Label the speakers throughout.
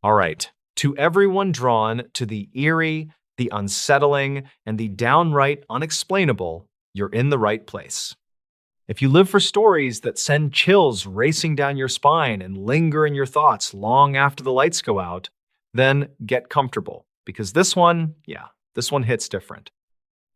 Speaker 1: All right. To everyone drawn to the eerie, the unsettling, and the downright unexplainable, you're in the right place. If you live for stories that send chills racing down your spine and linger in your thoughts long after the lights go out, then get comfortable, because this one hits different.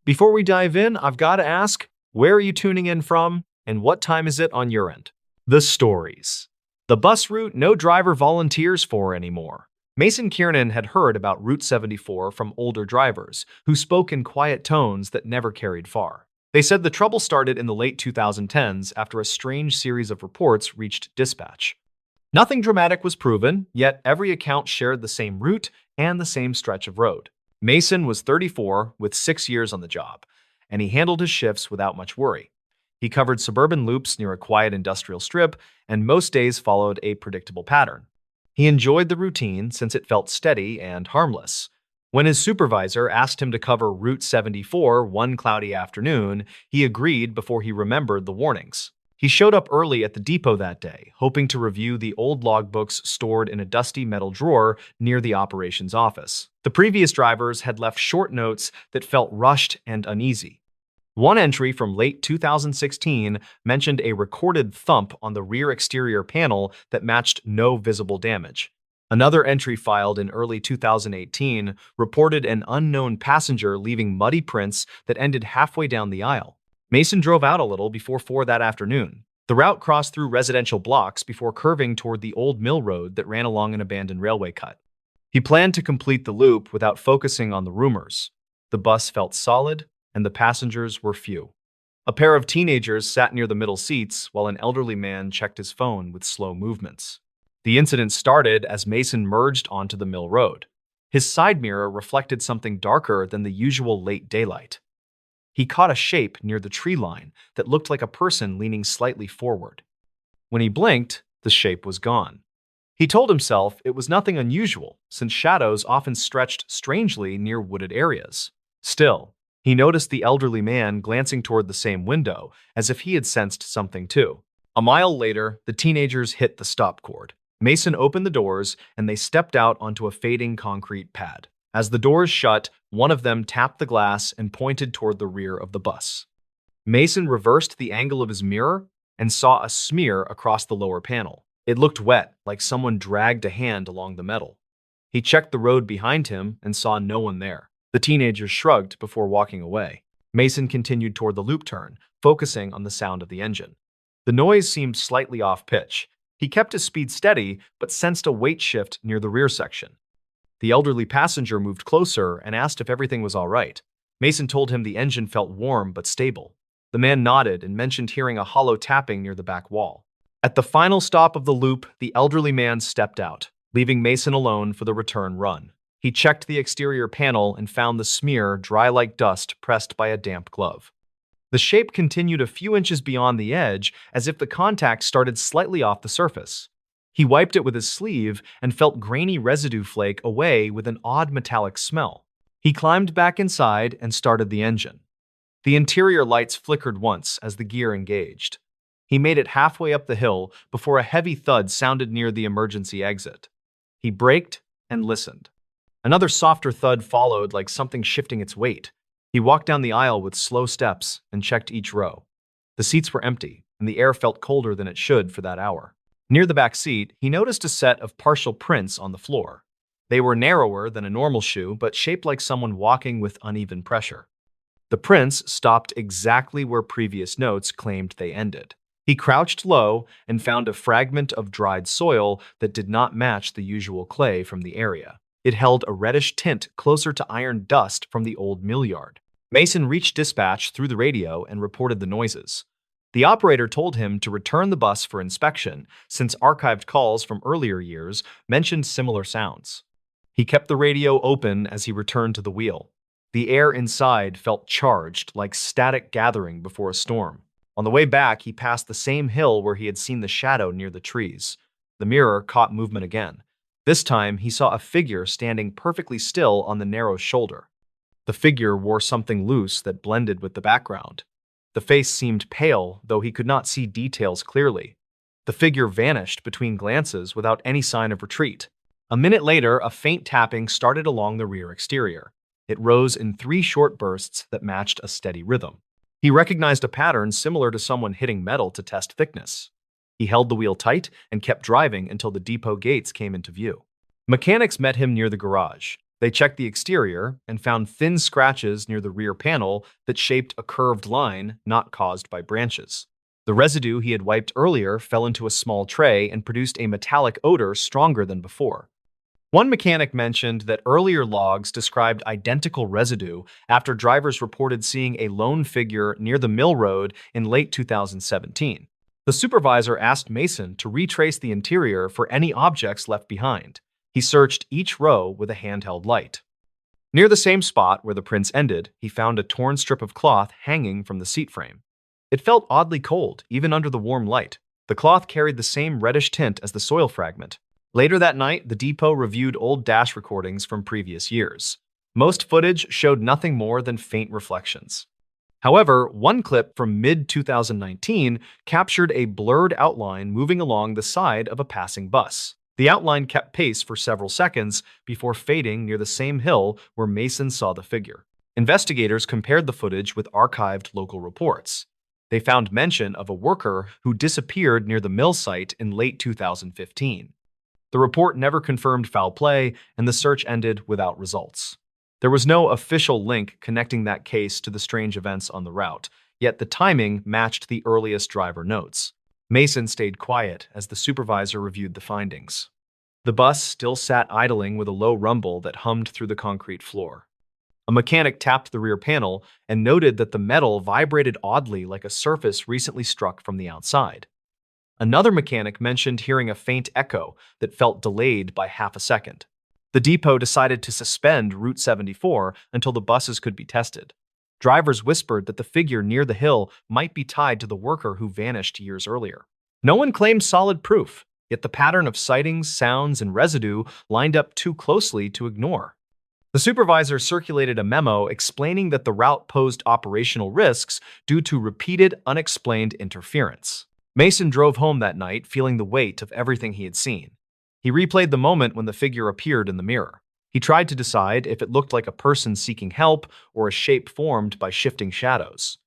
Speaker 1: Before we dive in, I've got to ask, where are you tuning in from, and what time is it on your end? The stories. The bus route no driver volunteers for anymore. Mason Kiernan had heard about Route 74 from older drivers, who spoke in quiet tones that never carried far. They said the trouble started in the late 2010s after a strange series of reports reached dispatch. Nothing dramatic was proven, yet every account shared the same route and the same stretch of road. Mason was 34, with 6 years on the job, and he handled his shifts without much worry. He covered suburban loops near a quiet industrial strip, and most days followed a predictable pattern. He enjoyed the routine since it felt steady and harmless. When his supervisor asked him to cover Route 74 one cloudy afternoon, he agreed before he remembered the warnings. He showed up early at the depot that day, hoping to review the old logbooks stored in a dusty metal drawer near the operations office. The previous drivers had left short notes that felt rushed and uneasy. One entry from late 2016 mentioned a recorded thump on the rear exterior panel that matched no visible damage. Another entry filed in early 2018 reported an unknown passenger leaving muddy prints that ended halfway down the aisle. Mason drove out a little before 4 that afternoon. The route crossed through residential blocks before curving toward the old mill road that ran along an abandoned railway cut. He planned to complete the loop without focusing on the rumors. The bus felt solid, and the passengers were few. A pair of teenagers sat near the middle seats while an elderly man checked his phone with slow movements. The incident started as Mason merged onto the mill road. His side mirror reflected something darker than the usual late daylight. He caught a shape near the tree line that looked like a person leaning slightly forward. When he blinked, the shape was gone. He told himself it was nothing unusual, since shadows often stretched strangely near wooded areas. Still, he noticed the elderly man glancing toward the same window, as if he had sensed something too. A mile later, the teenagers hit the stop cord. Mason opened the doors, and they stepped out onto a fading concrete pad. As the doors shut, one of them tapped the glass and pointed toward the rear of the bus. Mason reversed the angle of his mirror and saw a smear across the lower panel. It looked wet, like someone dragged a hand along the metal. He checked the road behind him and saw no one there. The teenagers shrugged before walking away. Mason continued toward the loop turn, focusing on the sound of the engine. The noise seemed slightly off-pitch. He kept his speed steady, but sensed a weight shift near the rear section. The elderly passenger moved closer and asked if everything was all right. Mason told him the engine felt warm but stable. The man nodded and mentioned hearing a hollow tapping near the back wall. At the final stop of the loop, the elderly man stepped out, leaving Mason alone for the return run. He checked the exterior panel and found the smear dry like dust pressed by a damp glove. The shape continued a few inches beyond the edge, as if the contact started slightly off the surface. He wiped it with his sleeve and felt grainy residue flake away with an odd metallic smell. He climbed back inside and started the engine. The interior lights flickered once as the gear engaged. He made it halfway up the hill before a heavy thud sounded near the emergency exit. He braked and listened. Another softer thud followed, like something shifting its weight. He walked down the aisle with slow steps and checked each row. The seats were empty, and the air felt colder than it should for that hour. Near the back seat, he noticed a set of partial prints on the floor. They were narrower than a normal shoe, but shaped like someone walking with uneven pressure. The prints stopped exactly where previous notes claimed they ended. He crouched low and found a fragment of dried soil that did not match the usual clay from the area. It held a reddish tint closer to iron dust from the old mill yard. Mason reached dispatch through the radio and reported the noises. The operator told him to return the bus for inspection, since archived calls from earlier years mentioned similar sounds. He kept the radio open as he returned to the wheel. The air inside felt charged, like static gathering before a storm. On the way back, he passed the same hill where he had seen the shadow near the trees. The mirror caught movement again. This time, he saw a figure standing perfectly still on the narrow shoulder. The figure wore something loose that blended with the background. The face seemed pale, though he could not see details clearly. The figure vanished between glances without any sign of retreat. A minute later, a faint tapping started along the rear exterior. It rose in 3 short bursts that matched a steady rhythm. He recognized a pattern similar to someone hitting metal to test thickness. He held the wheel tight and kept driving until the depot gates came into view. Mechanics met him near the garage. They checked the exterior and found thin scratches near the rear panel that shaped a curved line not caused by branches. The residue he had wiped earlier fell into a small tray and produced a metallic odor stronger than before. One mechanic mentioned that earlier logs described identical residue after drivers reported seeing a lone figure near the mill road in late 2017. The supervisor asked Mason to retrace the interior for any objects left behind. He searched each row with a handheld light. Near the same spot where the prints ended, he found a torn strip of cloth hanging from the seat frame. It felt oddly cold, even under the warm light. The cloth carried the same reddish tint as the soil fragment. Later that night, the depot reviewed old dash recordings from previous years. Most footage showed nothing more than faint reflections. However, one clip from mid-2019 captured a blurred outline moving along the side of a passing bus. The outline kept pace for several seconds before fading near the same hill where Mason saw the figure. Investigators compared the footage with archived local reports. They found mention of a worker who disappeared near the mill site in late 2015. The report never confirmed foul play, and the search ended without results. There was no official link connecting that case to the strange events on the route, yet the timing matched the earliest driver notes. Mason stayed quiet as the supervisor reviewed the findings. The bus still sat idling with a low rumble that hummed through the concrete floor. A mechanic tapped the rear panel and noted that the metal vibrated oddly like a surface recently struck from the outside. Another mechanic mentioned hearing a faint echo that felt delayed by half a second. The depot decided to suspend Route 74 until the buses could be tested. Drivers whispered that the figure near the hill might be tied to the worker who vanished years earlier. No one claimed solid proof, yet the pattern of sightings, sounds, and residue lined up too closely to ignore. The supervisor circulated a memo explaining that the route posed operational risks due to repeated, unexplained interference. Mason drove home that night feeling the weight of everything he had seen. He replayed the moment when the figure appeared in the mirror. He tried to decide if it looked like a person seeking help or a shape formed by shifting shadows.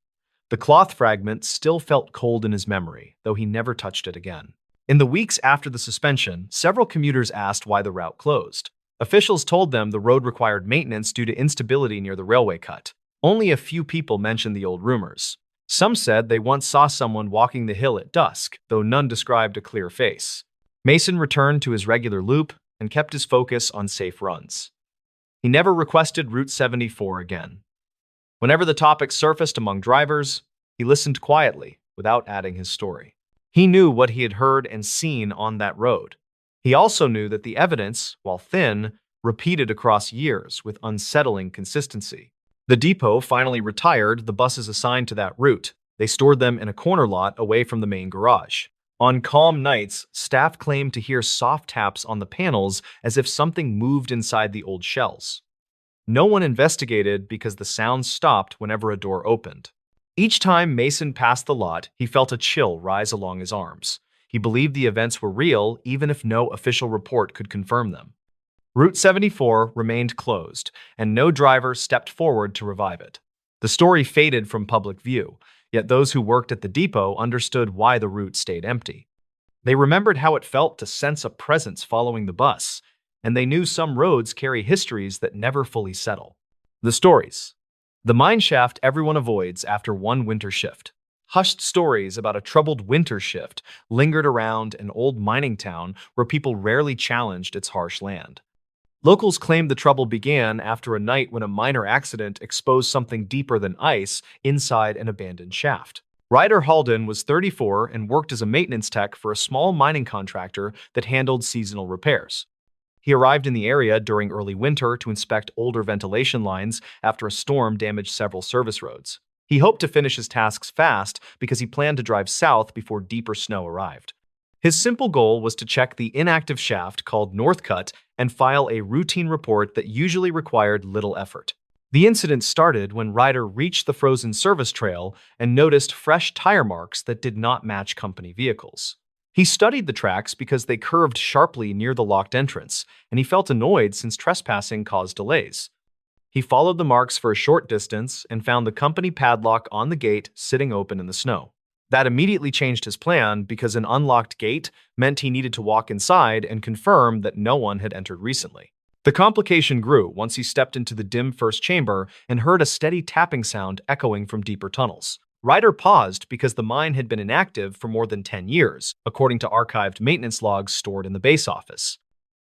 Speaker 1: The cloth fragment still felt cold in his memory, though he never touched it again. In the weeks after the suspension, several commuters asked why the route closed. Officials told them the road required maintenance due to instability near the railway cut. Only a few people mentioned the old rumors. Some said they once saw someone walking the hill at dusk, though none described a clear face. Mason returned to his regular loop and kept his focus on safe runs. He never requested Route 74 again. Whenever the topic surfaced among drivers, he listened quietly without adding his story. He knew what he had heard and seen on that road. He also knew that the evidence, while thin, repeated across years with unsettling consistency. The depot finally retired the buses assigned to that route. They stored them in a corner lot away from the main garage. On calm nights, staff claimed to hear soft taps on the panels as if something moved inside the old shells. No one investigated because the sound stopped whenever a door opened. Each time Mason passed the lot, he felt a chill rise along his arms. He believed the events were real, even if no official report could confirm them. Route 74 remained closed, and no driver stepped forward to revive it. The story faded from public view, yet those who worked at the depot understood why the route stayed empty. They remembered how it felt to sense a presence following the bus, and they knew some roads carry histories that never fully settle. The stories. The mine shaft everyone avoids after one winter shift. Hushed stories about a troubled winter shift lingered around an old mining town where people rarely challenged its harsh land. Locals claimed the trouble began after a night when a minor accident exposed something deeper than ice inside an abandoned shaft. Ryder Halden was 34 and worked as a maintenance tech for a small mining contractor that handled seasonal repairs. He arrived in the area during early winter to inspect older ventilation lines after a storm damaged several service roads. He hoped to finish his tasks fast because he planned to drive south before deeper snow arrived. His simple goal was to check the inactive shaft called Northcut and file a routine report that usually required little effort. The incident started when Ryder reached the frozen service trail and noticed fresh tire marks that did not match company vehicles. He studied the tracks because they curved sharply near the locked entrance, and he felt annoyed since trespassing caused delays. He followed the marks for a short distance and found the company padlock on the gate sitting open in the snow. That immediately changed his plan because an unlocked gate meant he needed to walk inside and confirm that no one had entered recently. The complication grew once he stepped into the dim first chamber and heard a steady tapping sound echoing from deeper tunnels. Ryder paused because the mine had been inactive for more than 10 years, according to archived maintenance logs stored in the base office.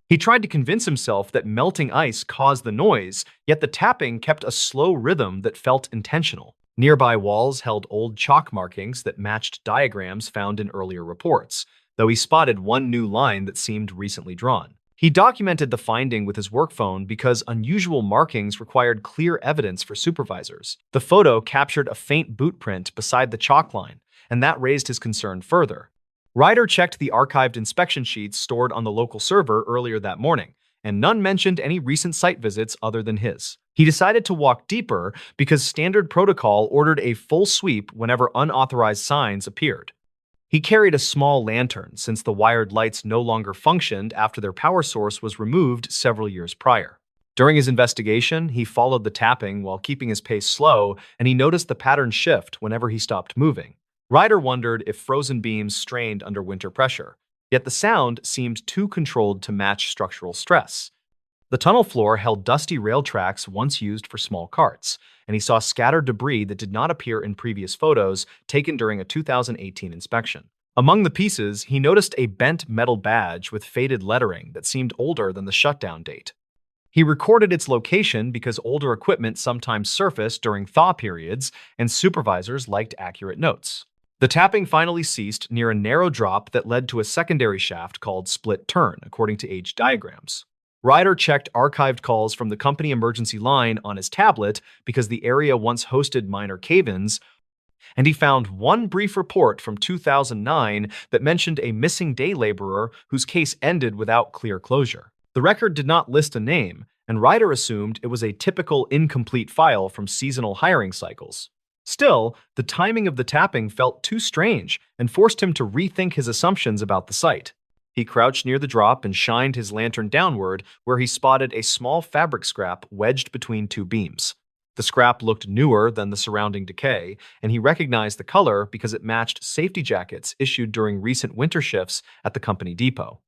Speaker 1: He tried to convince himself that melting ice caused the noise, yet the tapping kept a slow rhythm that felt intentional. Nearby walls held old chalk markings that matched diagrams found in earlier reports, though he spotted one new line that seemed recently drawn. He documented the finding with his work phone because unusual markings required clear evidence for supervisors. The photo captured a faint boot print beside the chalk line, and that raised his concern further. Ryder checked the archived inspection sheets stored on the local server earlier that morning, and none mentioned any recent site visits other than his. He decided to walk deeper because standard protocol ordered a full sweep whenever unauthorized signs appeared. He carried a small lantern since the wired lights no longer functioned after their power source was removed several years prior. During his investigation, he followed the tapping while keeping his pace slow, and he noticed the pattern shift whenever he stopped moving. Ryder wondered if frozen beams strained under winter pressure, yet the sound seemed too controlled to match structural stress. The tunnel floor held dusty rail tracks once used for small carts, and he saw scattered debris that did not appear in previous photos taken during a 2018 inspection. Among the pieces, he noticed a bent metal badge with faded lettering that seemed older than the shutdown date. He recorded its location because older equipment sometimes surfaced during thaw periods, and supervisors liked accurate notes. The tapping finally ceased near a narrow drop that led to a secondary shaft called split turn, according to age diagrams. Ryder checked archived calls from the company emergency line on his tablet because the area once hosted minor cave-ins, and he found one brief report from 2009 that mentioned a missing day laborer whose case ended without clear closure. The record did not list a name, and Ryder assumed it was a typical incomplete file from seasonal hiring cycles. Still, the timing of the tapping felt too strange and forced him to rethink his assumptions about the site. He crouched near the drop and shined his lantern downward, where he spotted a small fabric scrap wedged between two beams. The scrap looked newer than the surrounding decay, and he recognized the color because it matched safety jackets issued during recent winter shifts at the company depot.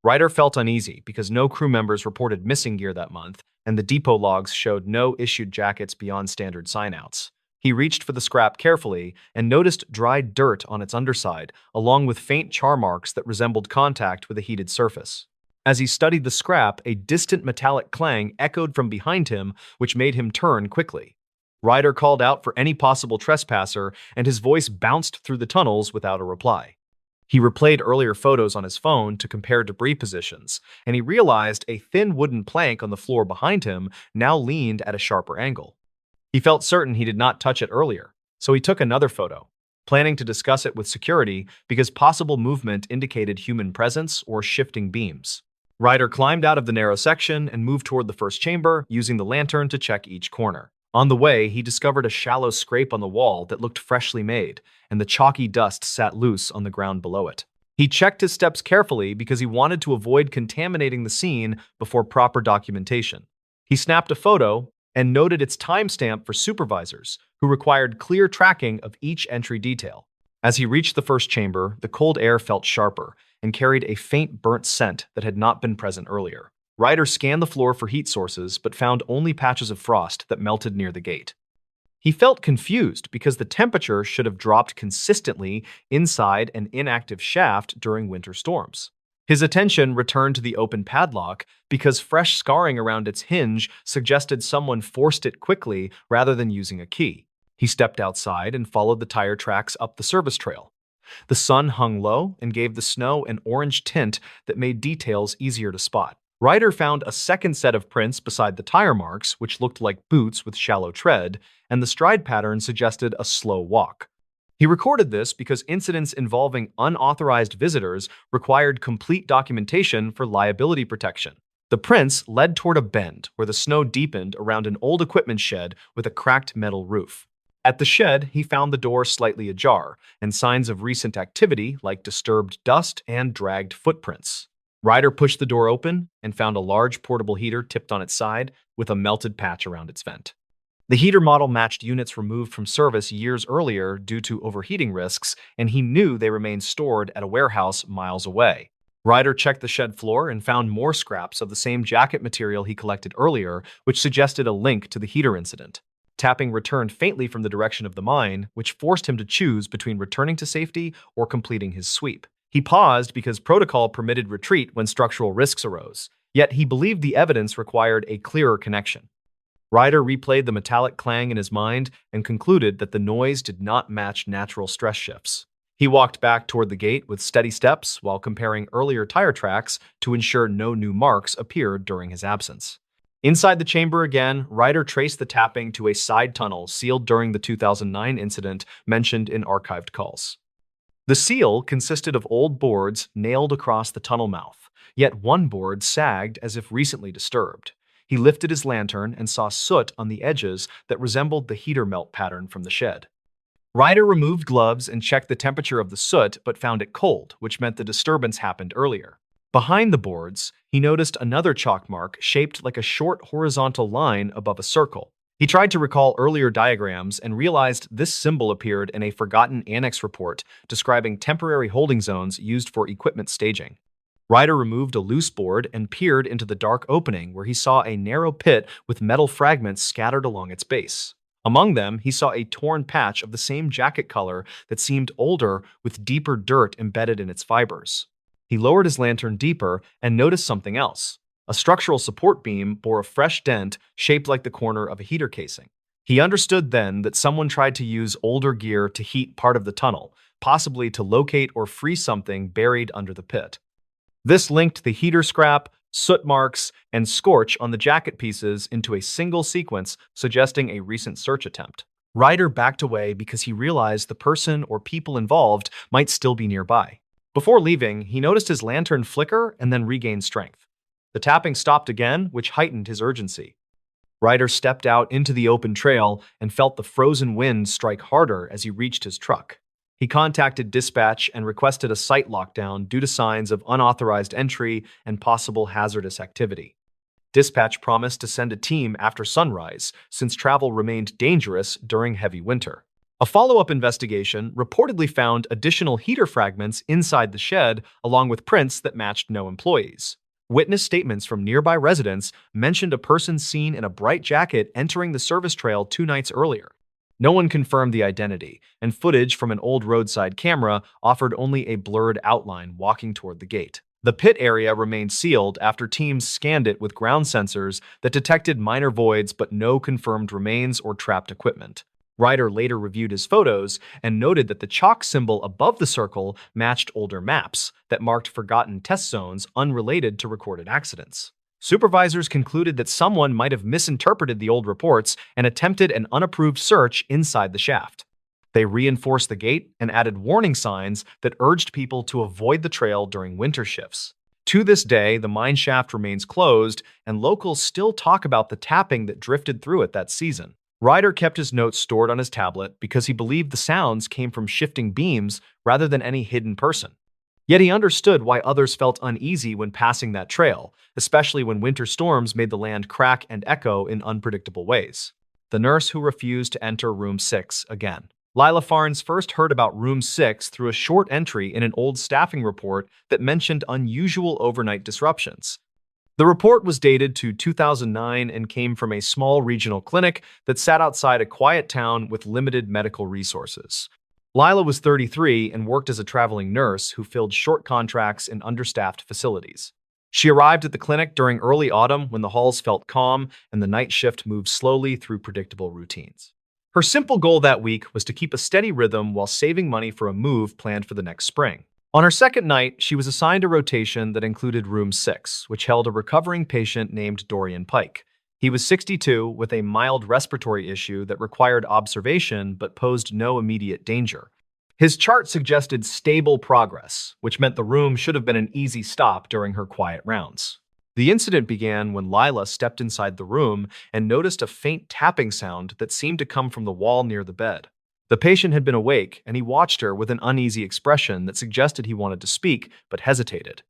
Speaker 1: Ryder felt uneasy because no crew members reported missing gear that month, and the depot logs showed no issued jackets beyond standard signouts. He reached for the scrap carefully and noticed dried dirt on its underside, along with faint char marks that resembled contact with a heated surface. As he studied the scrap, a distant metallic clang echoed from behind him, which made him turn quickly. Ryder called out for any possible trespasser, and his voice bounced through the tunnels without a reply. He replayed earlier photos on his phone to compare debris positions, and he realized a thin wooden plank on the floor behind him now leaned at a sharper angle. He felt certain he did not touch it earlier, so he took another photo, planning to discuss it with security because possible movement indicated human presence or shifting beams. Ryder climbed out of the narrow section and moved toward the first chamber, using the lantern to check each corner. On the way, he discovered a shallow scrape on the wall that looked freshly made, and the chalky dust sat loose on the ground below it. He checked his steps carefully because he wanted to avoid contaminating the scene before proper documentation. He snapped a photo and noted its timestamp for supervisors, who required clear tracking of each entry detail. As he reached the first chamber, the cold air felt sharper and carried a faint burnt scent that had not been present earlier. Ryder scanned the floor for heat sources but found only patches of frost that melted near the gate. He felt confused because the temperature should have dropped consistently inside an inactive shaft during winter storms. His attention returned to the open padlock because fresh scarring around its hinge suggested someone forced it quickly rather than using a key. He stepped outside and followed the tire tracks up the service trail. The sun hung low and gave the snow an orange tint that made details easier to spot. Ryder found a second set of prints beside the tire marks, which looked like boots with shallow tread, and the stride pattern suggested a slow walk. He recorded this because incidents involving unauthorized visitors required complete documentation for liability protection. The prints led toward a bend where the snow deepened around an old equipment shed with a cracked metal roof. At the shed, he found the door slightly ajar and signs of recent activity like disturbed dust and dragged footprints. Ryder pushed the door open and found a large portable heater tipped on its side with a melted patch around its vent. The heater model matched units removed from service years earlier due to overheating risks, and he knew they remained stored at a warehouse miles away. Ryder checked the shed floor and found more scraps of the same jacket material he collected earlier, which suggested a link to the heater incident. Tapping returned faintly from the direction of the mine, which forced him to choose between returning to safety or completing his sweep. He paused because protocol permitted retreat when structural risks arose, yet he believed the evidence required a clearer connection. Ryder replayed the metallic clang in his mind and concluded that the noise did not match natural stress shifts. He walked back toward the gate with steady steps while comparing earlier tire tracks to ensure no new marks appeared during his absence. Inside the chamber again, Ryder traced the tapping to a side tunnel sealed during the 2009 incident mentioned in archived calls. The seal consisted of old boards nailed across the tunnel mouth, yet one board sagged as if recently disturbed. He lifted his lantern and saw soot on the edges that resembled the heater melt pattern from the shed. Ryder removed gloves and checked the temperature of the soot but found it cold, which meant the disturbance happened earlier. Behind the boards, he noticed another chalk mark shaped like a short horizontal line above a circle. He tried to recall earlier diagrams and realized this symbol appeared in a forgotten annex report describing temporary holding zones used for equipment staging. Ryder removed a loose board and peered into the dark opening where he saw a narrow pit with metal fragments scattered along its base. Among them, he saw a torn patch of the same jacket color that seemed older with deeper dirt embedded in its fibers. He lowered his lantern deeper and noticed something else. A structural support beam bore a fresh dent shaped like the corner of a heater casing. He understood then that someone tried to use older gear to heat part of the tunnel, possibly to locate or free something buried under the pit. This linked the heater scrap, soot marks, and scorch on the jacket pieces into a single sequence, suggesting a recent search attempt. Ryder backed away because he realized the person or people involved might still be nearby. Before leaving, he noticed his lantern flicker and then regain strength. The tapping stopped again, which heightened his urgency. Ryder stepped out into the open trail and felt the frozen wind strike harder as he reached his truck. He contacted dispatch and requested a site lockdown due to signs of unauthorized entry and possible hazardous activity. Dispatch promised to send a team after sunrise, since travel remained dangerous during heavy winter. A follow-up investigation reportedly found additional heater fragments inside the shed, along with prints that matched no employees. Witness statements from nearby residents mentioned a person seen in a bright jacket entering the service trail 2 nights earlier. No one confirmed the identity, and footage from an old roadside camera offered only a blurred outline walking toward the gate. The pit area remained sealed after teams scanned it with ground sensors that detected minor voids but no confirmed remains or trapped equipment. Ryder later reviewed his photos and noted that the chalk symbol above the circle matched older maps that marked forgotten test zones unrelated to recorded accidents. Supervisors concluded that someone might have misinterpreted the old reports and attempted an unapproved search inside the shaft. They reinforced the gate and added warning signs that urged people to avoid the trail during winter shifts. To this day, the mine shaft remains closed, and locals still talk about the tapping that drifted through it that season. Ryder kept his notes stored on his tablet because he believed the sounds came from shifting beams rather than any hidden person. Yet he understood why others felt uneasy when passing that trail, especially when winter storms made the land crack and echo in unpredictable ways. The nurse who refused to enter room 6 again. Lila Farnes first heard about room 6 through a short entry in an old staffing report that mentioned unusual overnight disruptions. The report was dated to 2009 and came from a small regional clinic that sat outside a quiet town with limited medical resources. Lila was 33 and worked as a traveling nurse who filled short contracts in understaffed facilities. She arrived at the clinic during early autumn when the halls felt calm and the night shift moved slowly through predictable routines. Her simple goal that week was to keep a steady rhythm while saving money for a move planned for the next spring. On her second night, she was assigned a rotation that included room 6, which held a recovering patient named Dorian Pike. He was 62 with a mild respiratory issue that required observation but posed no immediate danger. His chart suggested stable progress, which meant the room should have been an easy stop during her quiet rounds. The incident began when Lila stepped inside the room and noticed a faint tapping sound that seemed to come from the wall near the bed. The patient had been awake, and he watched her with an uneasy expression that suggested he wanted to speak but hesitated.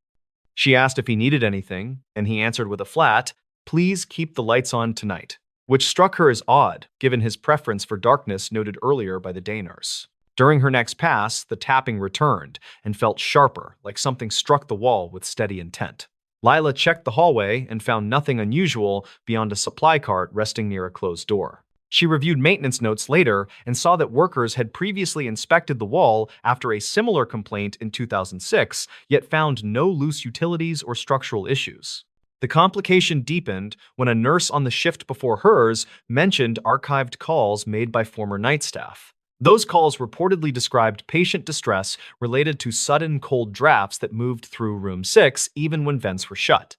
Speaker 1: She asked if he needed anything, and he answered with a flat, "Please keep the lights on tonight," which struck her as odd, given his preference for darkness noted earlier by the day nurse. During her next pass, the tapping returned and felt sharper, like something struck the wall with steady intent. Lila checked the hallway and found nothing unusual beyond a supply cart resting near a closed door. She reviewed maintenance notes later and saw that workers had previously inspected the wall after a similar complaint in 2006, yet found no loose utilities or structural issues. The complication deepened when a nurse on the shift before hers mentioned archived calls made by former night staff. Those calls reportedly described patient distress related to sudden cold drafts that moved through room 6 even when vents were shut.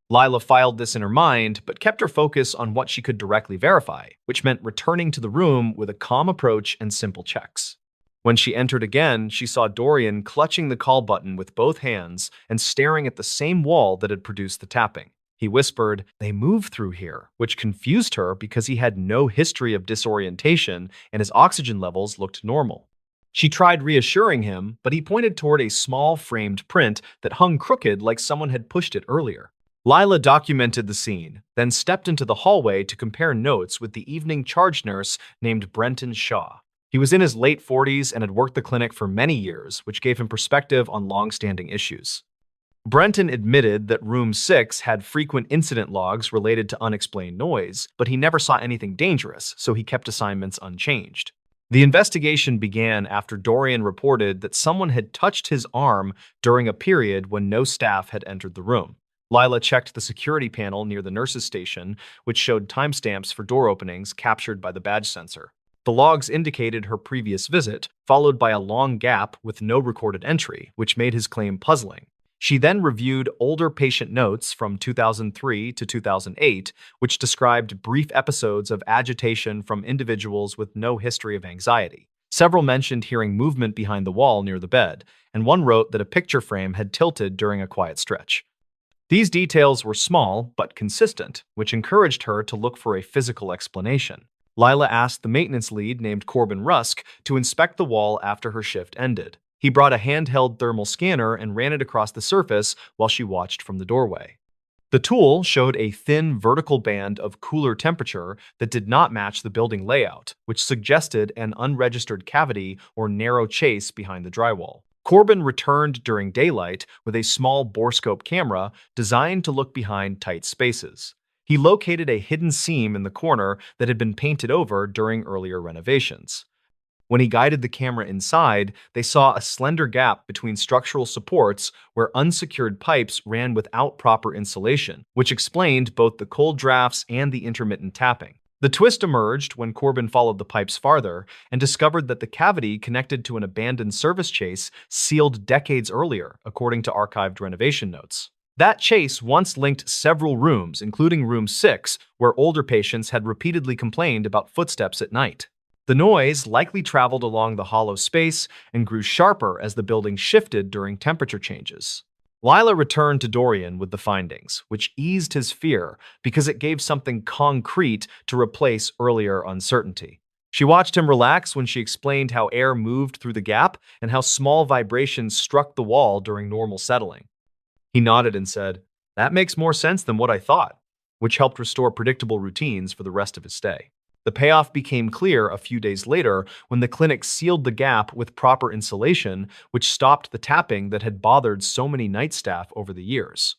Speaker 1: Lila filed this in her mind, but kept her focus on what she could directly verify, which meant returning to the room with a calm approach and simple checks. When she entered again, she saw Dorian clutching the call button with both hands and staring at the same wall that had produced the tapping. He whispered, "They move through here," which confused her because he had no history of disorientation and his oxygen levels looked normal. She tried reassuring him, but he pointed toward a small framed print that hung crooked like someone had pushed it earlier. Lila documented the scene, then stepped into the hallway to compare notes with the evening charge nurse named Brenton Shaw. He was in his late 40s and had worked the clinic for many years, which gave him perspective on long-standing issues. Brenton admitted that room 6 had frequent incident logs related to unexplained noise, but he never saw anything dangerous, so he kept assignments unchanged. The investigation began after Dorian reported that someone had touched his arm during a period when no staff had entered the room. Lila checked the security panel near the nurse's station, which showed timestamps for door openings captured by the badge sensor. The logs indicated her previous visit, followed by a long gap with no recorded entry, which made his claim puzzling. She then reviewed older patient notes from 2003 to 2008, which described brief episodes of agitation from individuals with no history of anxiety. Several mentioned hearing movement behind the wall near the bed, and one wrote that a picture frame had tilted during a quiet stretch. These details were small but consistent, which encouraged her to look for a physical explanation. Lila asked the maintenance lead named Corbin Rusk to inspect the wall after her shift ended. He brought a handheld thermal scanner and ran it across the surface while she watched from the doorway. The tool showed a thin vertical band of cooler temperature that did not match the building layout, which suggested an unregistered cavity or narrow chase behind the drywall. Corbin returned during daylight with a small borescope camera designed to look behind tight spaces. He located a hidden seam in the corner that had been painted over during earlier renovations. When he guided the camera inside, they saw a slender gap between structural supports where unsecured pipes ran without proper insulation, which explained both the cold drafts and the intermittent tapping. The twist emerged when Corbin followed the pipes farther and discovered that the cavity connected to an abandoned service chase sealed decades earlier, according to archived renovation notes. That chase once linked several rooms, including room 6, where older patients had repeatedly complained about footsteps at night. The noise likely traveled along the hollow space and grew sharper as the building shifted during temperature changes. Lila returned to Dorian with the findings, which eased his fear because it gave something concrete to replace earlier uncertainty. She watched him relax when she explained how air moved through the gap and how small vibrations struck the wall during normal settling. He nodded and said, "That makes more sense than what I thought," which helped restore predictable routines for the rest of his stay. The payoff became clear a few days later when the clinic sealed the gap with proper insulation, which stopped the tapping that had bothered so many night staff over the years.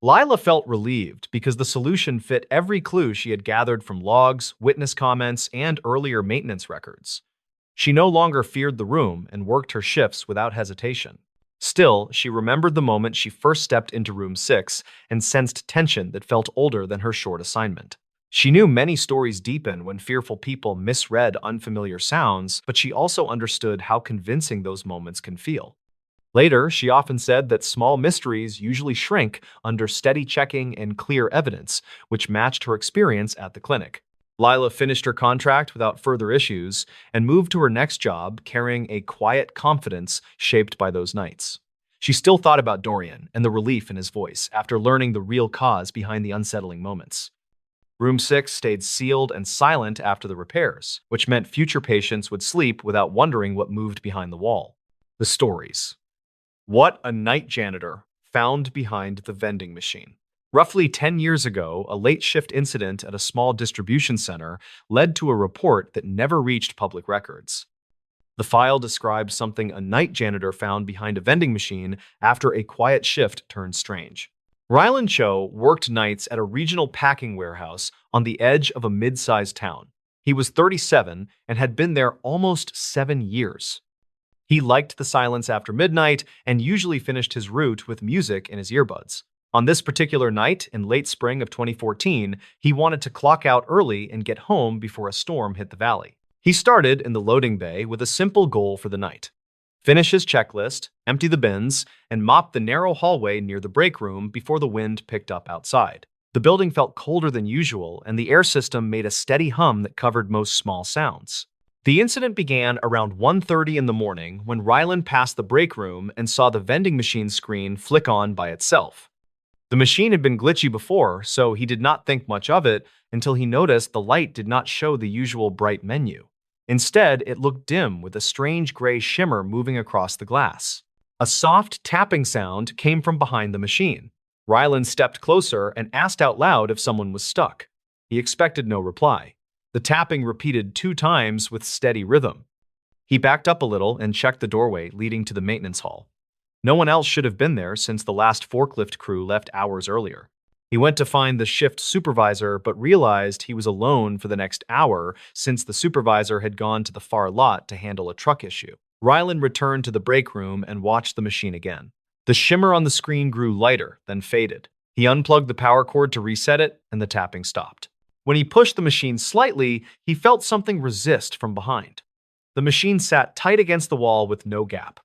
Speaker 1: Lila felt relieved because the solution fit every clue she had gathered from logs, witness comments, and earlier maintenance records. She no longer feared the room and worked her shifts without hesitation. Still, she remembered the moment she first stepped into room 6 and sensed tension that felt older than her short assignment. She knew many stories deepen when fearful people misread unfamiliar sounds, but she also understood how convincing those moments can feel. Later, she often said that small mysteries usually shrink under steady checking and clear evidence, which matched her experience at the clinic. Lila finished her contract without further issues and moved to her next job carrying a quiet confidence shaped by those nights. She still thought about Dorian and the relief in his voice after learning the real cause behind the unsettling moments. Room 6 stayed sealed and silent after the repairs, which meant future patients would sleep without wondering what moved behind the wall. The stories. What a night janitor found behind the vending machine. Roughly 10 years ago, a late shift incident at a small distribution center led to a report that never reached public records. The file described something a night janitor found behind a vending machine after a quiet shift turned strange. Rylan Cho worked nights at a regional packing warehouse on the edge of a mid-sized town. He was 37 and had been there almost 7 years. He liked the silence after midnight and usually finished his route with music in his earbuds. On this particular night, in late spring of 2014, he wanted to clock out early and get home before a storm hit the valley. He started in the loading bay with a simple goal for the night. Finish his checklist, empty the bins, and mop the narrow hallway near the break room before the wind picked up outside. The building felt colder than usual, and the air system made a steady hum that covered most small sounds. The incident began around 1:30 in the morning when Rylan passed the break room and saw the vending machine screen flick on by itself. The machine had been glitchy before, so he did not think much of it until he noticed the light did not show the usual bright menu. Instead, it looked dim with a strange gray shimmer moving across the glass. A soft tapping sound came from behind the machine. Rylan stepped closer and asked out loud if someone was stuck. He expected no reply. The tapping repeated 2 times with steady rhythm. He backed up a little and checked the doorway leading to the maintenance hall. No one else should have been there since the last forklift crew left hours earlier. He went to find the shift supervisor but realized he was alone for the next hour since the supervisor had gone to the far lot to handle a truck issue. Rylan returned to the break room and watched the machine again. The shimmer on the screen grew lighter, then faded. He unplugged the power cord to reset it, and the tapping stopped. When he pushed the machine slightly, he felt something resist from behind. The machine sat tight against the wall with no gap.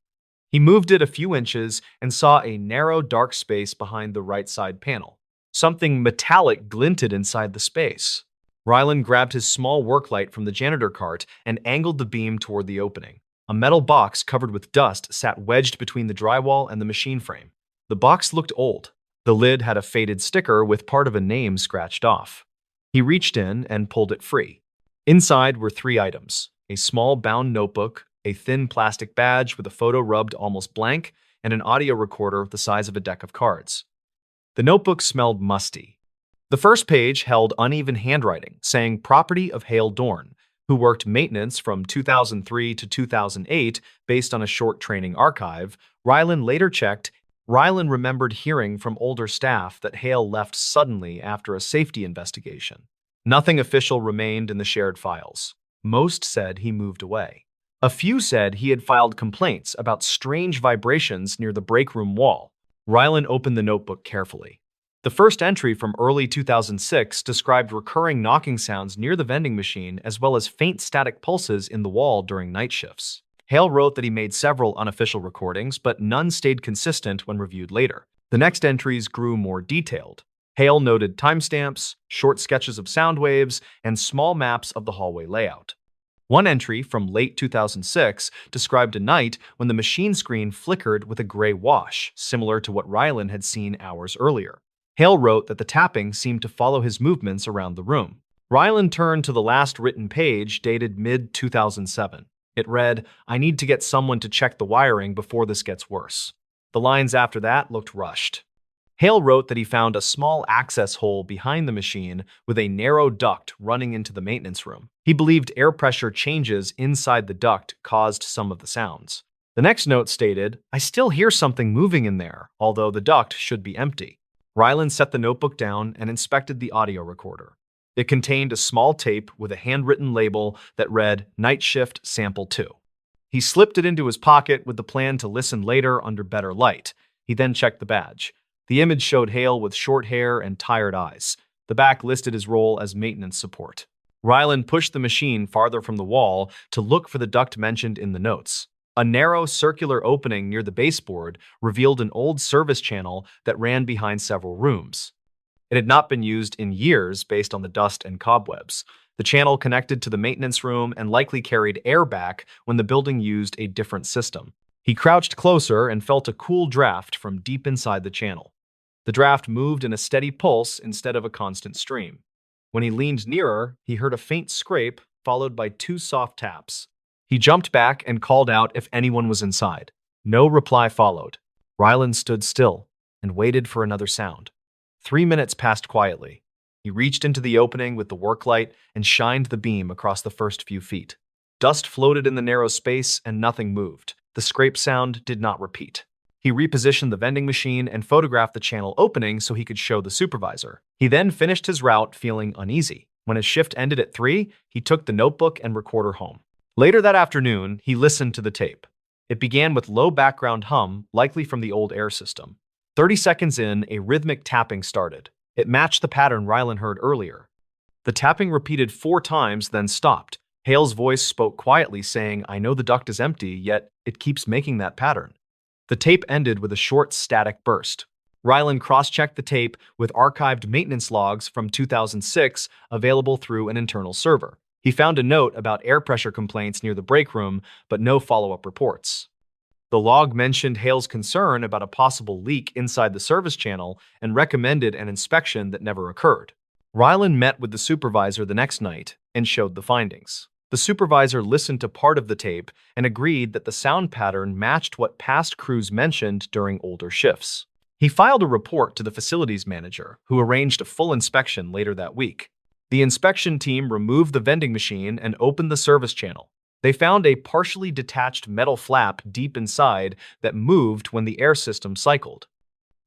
Speaker 1: He moved it a few inches and saw a narrow, dark space behind the right side panel. Something metallic glinted inside the space. Rylan grabbed his small work light from the janitor cart and angled the beam toward the opening. A metal box covered with dust sat wedged between the drywall and the machine frame. The box looked old. The lid had a faded sticker with part of a name scratched off. He reached in and pulled it free. Inside were 3 items: a small bound notebook, a thin plastic badge with a photo rubbed almost blank, and an audio recorder the size of a deck of cards. The notebook smelled musty. The first page held uneven handwriting, saying property of Hale Dorn, who worked maintenance from 2003 to 2008 based on a short training archive. Rylan later checked. Rylan remembered hearing from older staff that Hale left suddenly after a safety investigation. Nothing official remained in the shared files. Most said he moved away. A few said he had filed complaints about strange vibrations near the break room wall. Rylan opened the notebook carefully. The first entry from early 2006 described recurring knocking sounds near the vending machine as well as faint static pulses in the wall during night shifts. Hale wrote that he made several unofficial recordings, but none stayed consistent when reviewed later. The next entries grew more detailed. Hale noted timestamps, short sketches of sound waves, and small maps of the hallway layout. One entry from late 2006 described a night when the machine screen flickered with a gray wash, similar to what Rylan had seen hours earlier. Hale wrote that the tapping seemed to follow his movements around the room. Rylan turned to the last written page, dated mid-2007. It read, "I need to get someone to check the wiring before this gets worse." The lines after that looked rushed. Hale wrote that he found a small access hole behind the machine with a narrow duct running into the maintenance room. He believed air pressure changes inside the duct caused some of the sounds. The next note stated, "I still hear something moving in there, although the duct should be empty." Rylan set the notebook down and inspected the audio recorder. It contained a small tape with a handwritten label that read Night Shift Sample 2. He slipped it into his pocket with the plan to listen later under better light. He then checked the badge. The image showed Hale with short hair and tired eyes. The back listed his role as maintenance support. Rylan pushed the machine farther from the wall to look for the duct mentioned in the notes. A narrow circular opening near the baseboard revealed an old service channel that ran behind several rooms. It had not been used in years based on the dust and cobwebs. The channel connected to the maintenance room and likely carried air back when the building used a different system. He crouched closer and felt a cool draft from deep inside the channel. The draft moved in a steady pulse instead of a constant stream. When he leaned nearer, he heard a faint scrape, followed by two soft taps. He jumped back and called out if anyone was inside. No reply followed. Ryland stood still and waited for another sound. 3 minutes passed quietly. He reached into the opening with the work light and shined the beam across the first few feet. Dust floated in the narrow space and nothing moved. The scrape sound did not repeat. He repositioned the vending machine and photographed the channel opening so he could show the supervisor. He then finished his route feeling uneasy. When his shift ended at 3, he took the notebook and recorder home. Later that afternoon, he listened to the tape. It began with low background hum, likely from the old air system. 30 seconds in, a rhythmic tapping started. It matched the pattern Rylan heard earlier. The tapping repeated 4 times, then stopped. Hale's voice spoke quietly, saying, "I know the duct is empty, yet it keeps making that pattern." The tape ended with a short, static burst. Rylan cross-checked the tape with archived maintenance logs from 2006 available through an internal server. He found a note about air pressure complaints near the break room, but no follow-up reports. The log mentioned Hale's concern about a possible leak inside the service channel and recommended an inspection that never occurred. Rylan met with the supervisor the next night and showed the findings. The supervisor listened to part of the tape and agreed that the sound pattern matched what past crews mentioned during older shifts. He filed a report to the facilities manager, who arranged a full inspection later that week. The inspection team removed the vending machine and opened the service channel. They found a partially detached metal flap deep inside that moved when the air system cycled.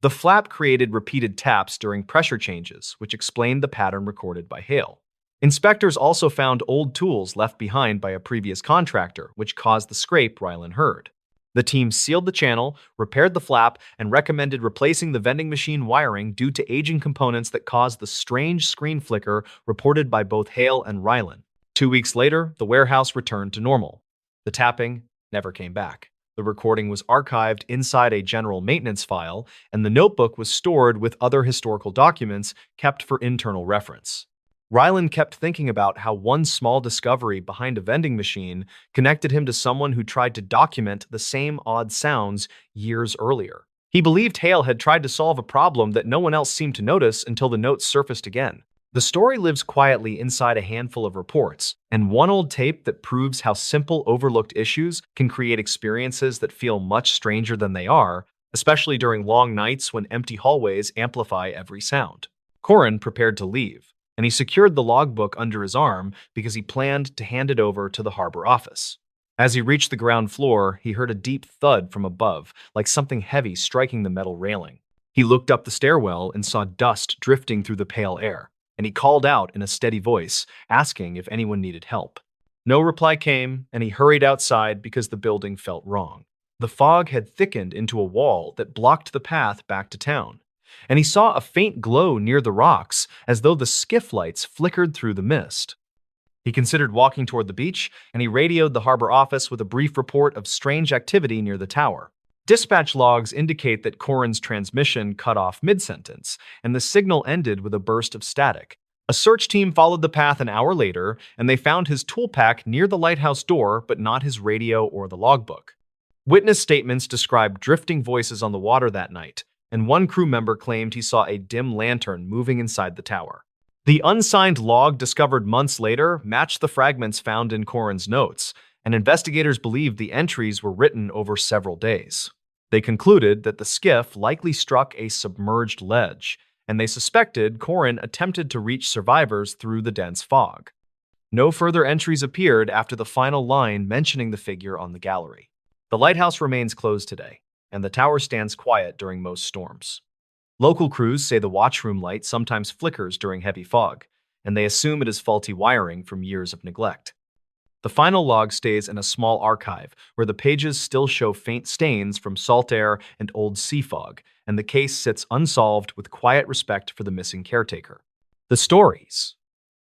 Speaker 1: The flap created repeated taps during pressure changes, which explained the pattern recorded by Hale. Inspectors also found old tools left behind by a previous contractor, which caused the scrape Rylan heard. The team sealed the channel, repaired the flap, and recommended replacing the vending machine wiring due to aging components that caused the strange screen flicker reported by both Hale and Rylan. 2 weeks later, the warehouse returned to normal. The tapping never came back. The recording was archived inside a general maintenance file, and the notebook was stored with other historical documents kept for internal reference. Rylan kept thinking about how one small discovery behind a vending machine connected him to someone who tried to document the same odd sounds years earlier. He believed Hale had tried to solve a problem that no one else seemed to notice until the notes surfaced again. The story lives quietly inside a handful of reports, and one old tape that proves how simple overlooked issues can create experiences that feel much stranger than they are, especially during long nights when empty hallways amplify every sound. Corin prepared to leave, and he secured the logbook under his arm because he planned to hand it over to the harbor office. As he reached the ground floor, he heard a deep thud from above, like something heavy striking the metal railing. He looked up the stairwell and saw dust drifting through the pale air, and he called out in a steady voice, asking if anyone needed help. No reply came, and he hurried outside because the building felt wrong. The fog had thickened into a wall that blocked the path back to town, and he saw a faint glow near the rocks, as though the skiff lights flickered through the mist. He considered walking toward the beach, and he radioed the harbor office with a brief report of strange activity near the tower. Dispatch logs indicate that Corin's transmission cut off mid-sentence, and the signal ended with a burst of static. A search team followed the path an hour later, and they found his tool pack near the lighthouse door, but not his radio or the logbook. Witness statements described drifting voices on the water that night, and one crew member claimed he saw a dim lantern moving inside the tower. The unsigned log discovered months later matched the fragments found in Corin's notes, and investigators believed the entries were written over several days. They concluded that the skiff likely struck a submerged ledge, and they suspected Corin attempted to reach survivors through the dense fog. No further entries appeared after the final line mentioning the figure on the gallery. The lighthouse remains closed today, and the tower stands quiet during most storms. Local crews say the watchroom light sometimes flickers during heavy fog, and they assume it is faulty wiring from years of neglect. The final log stays in a small archive, where the pages still show faint stains from salt air and old sea fog, and the case sits unsolved with quiet respect for the missing caretaker. The stories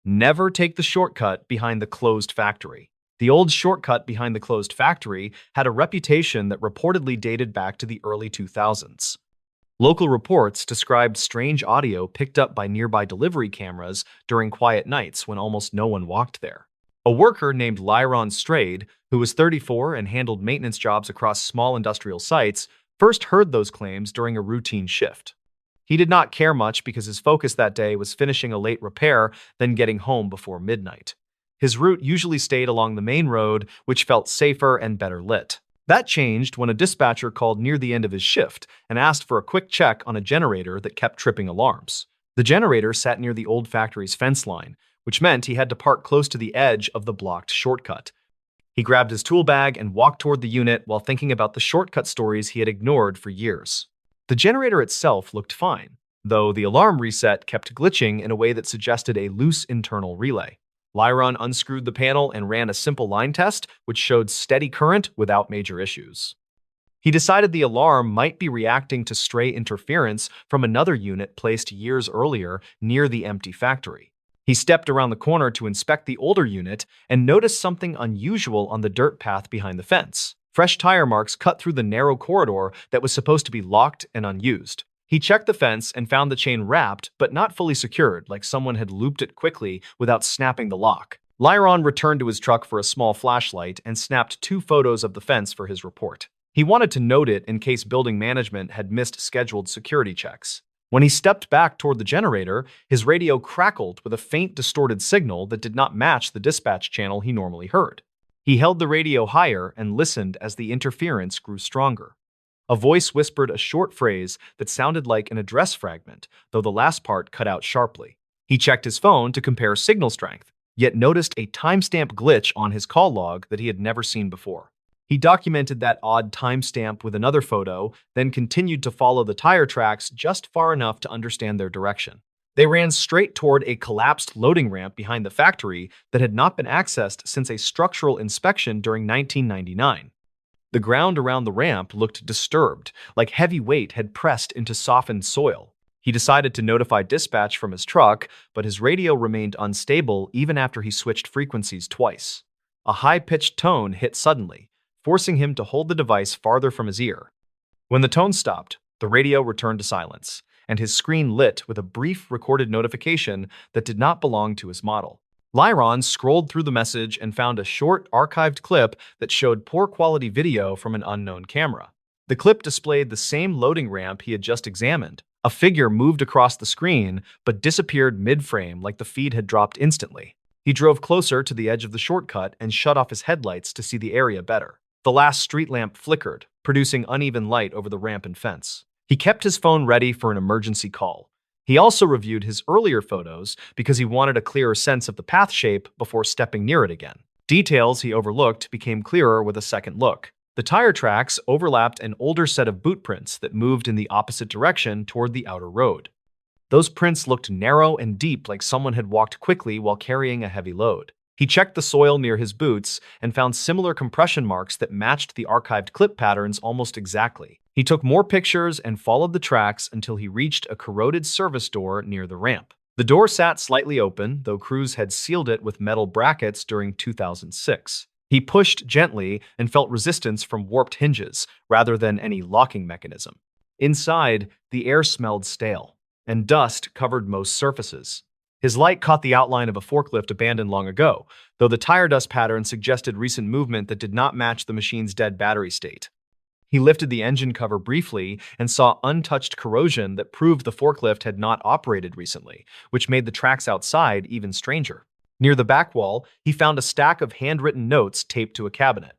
Speaker 1: never take the shortcut behind the closed factory. The old shortcut behind the closed factory had a reputation that reportedly dated back to the early 2000s. Local reports described strange audio picked up by nearby delivery cameras during quiet nights when almost no one walked there. A worker named Lyron Strayed, who was 34 and handled maintenance jobs across small industrial sites, first heard those claims during a routine shift. He did not care much because his focus that day was finishing a late repair, then getting home before midnight. His route usually stayed along the main road, which felt safer and better lit. That changed when a dispatcher called near the end of his shift and asked for a quick check on a generator that kept tripping alarms. The generator sat near the old factory's fence line, which meant he had to park close to the edge of the blocked shortcut. He grabbed his tool bag and walked toward the unit while thinking about the shortcut stories he had ignored for years. The generator itself looked fine, though the alarm reset kept glitching in a way that suggested a loose internal relay. Lyron unscrewed the panel and ran a simple line test, which showed steady current without major issues. He decided the alarm might be reacting to stray interference from another unit placed years earlier near the empty factory. He stepped around the corner to inspect the older unit and noticed something unusual on the dirt path behind the fence. Fresh tire marks cut through the narrow corridor that was supposed to be locked and unused. He checked the fence and found the chain wrapped but not fully secured, like someone had looped it quickly without snapping the lock. Lyron returned to his truck for a small flashlight and snapped 2 photos of the fence for his report. He wanted to note it in case building management had missed scheduled security checks. When he stepped back toward the generator, his radio crackled with a faint, distorted signal that did not match the dispatch channel he normally heard. He held the radio higher and listened as the interference grew stronger. A voice whispered a short phrase that sounded like an address fragment, though the last part cut out sharply. He checked his phone to compare signal strength, yet noticed a timestamp glitch on his call log that he had never seen before. He documented that odd timestamp with another photo, then continued to follow the tire tracks just far enough to understand their direction. They ran straight toward a collapsed loading ramp behind the factory that had not been accessed since a structural inspection during 1999. The ground around the ramp looked disturbed, like heavy weight had pressed into softened soil. He decided to notify dispatch from his truck, but his radio remained unstable even after he switched frequencies twice. A high-pitched tone hit suddenly, forcing him to hold the device farther from his ear. When the tone stopped, the radio returned to silence, and his screen lit with a brief recorded notification that did not belong to his model. Lyron scrolled through the message and found a short, archived clip that showed poor quality video from an unknown camera. The clip displayed the same loading ramp he had just examined. A figure moved across the screen, but disappeared mid-frame like the feed had dropped instantly. He drove closer to the edge of the shortcut and shut off his headlights to see the area better. The last street lamp flickered, producing uneven light over the ramp and fence. He kept his phone ready for an emergency call. He also reviewed his earlier photos because he wanted a clearer sense of the path shape before stepping near it again. Details he overlooked became clearer with a second look. The tire tracks overlapped an older set of boot prints that moved in the opposite direction toward the outer road. Those prints looked narrow and deep, like someone had walked quickly while carrying a heavy load. He checked the soil near his boots and found similar compression marks that matched the archived clip patterns almost exactly. He took more pictures and followed the tracks until he reached a corroded service door near the ramp. The door sat slightly open, though crews had sealed it with metal brackets during 2006. He pushed gently and felt resistance from warped hinges rather than any locking mechanism. Inside, the air smelled stale, and dust covered most surfaces. His light caught the outline of a forklift abandoned long ago, though the tire dust pattern suggested recent movement that did not match the machine's dead battery state. He lifted the engine cover briefly and saw untouched corrosion that proved the forklift had not operated recently, which made the tracks outside even stranger. Near the back wall, he found a stack of handwritten notes taped to a cabinet.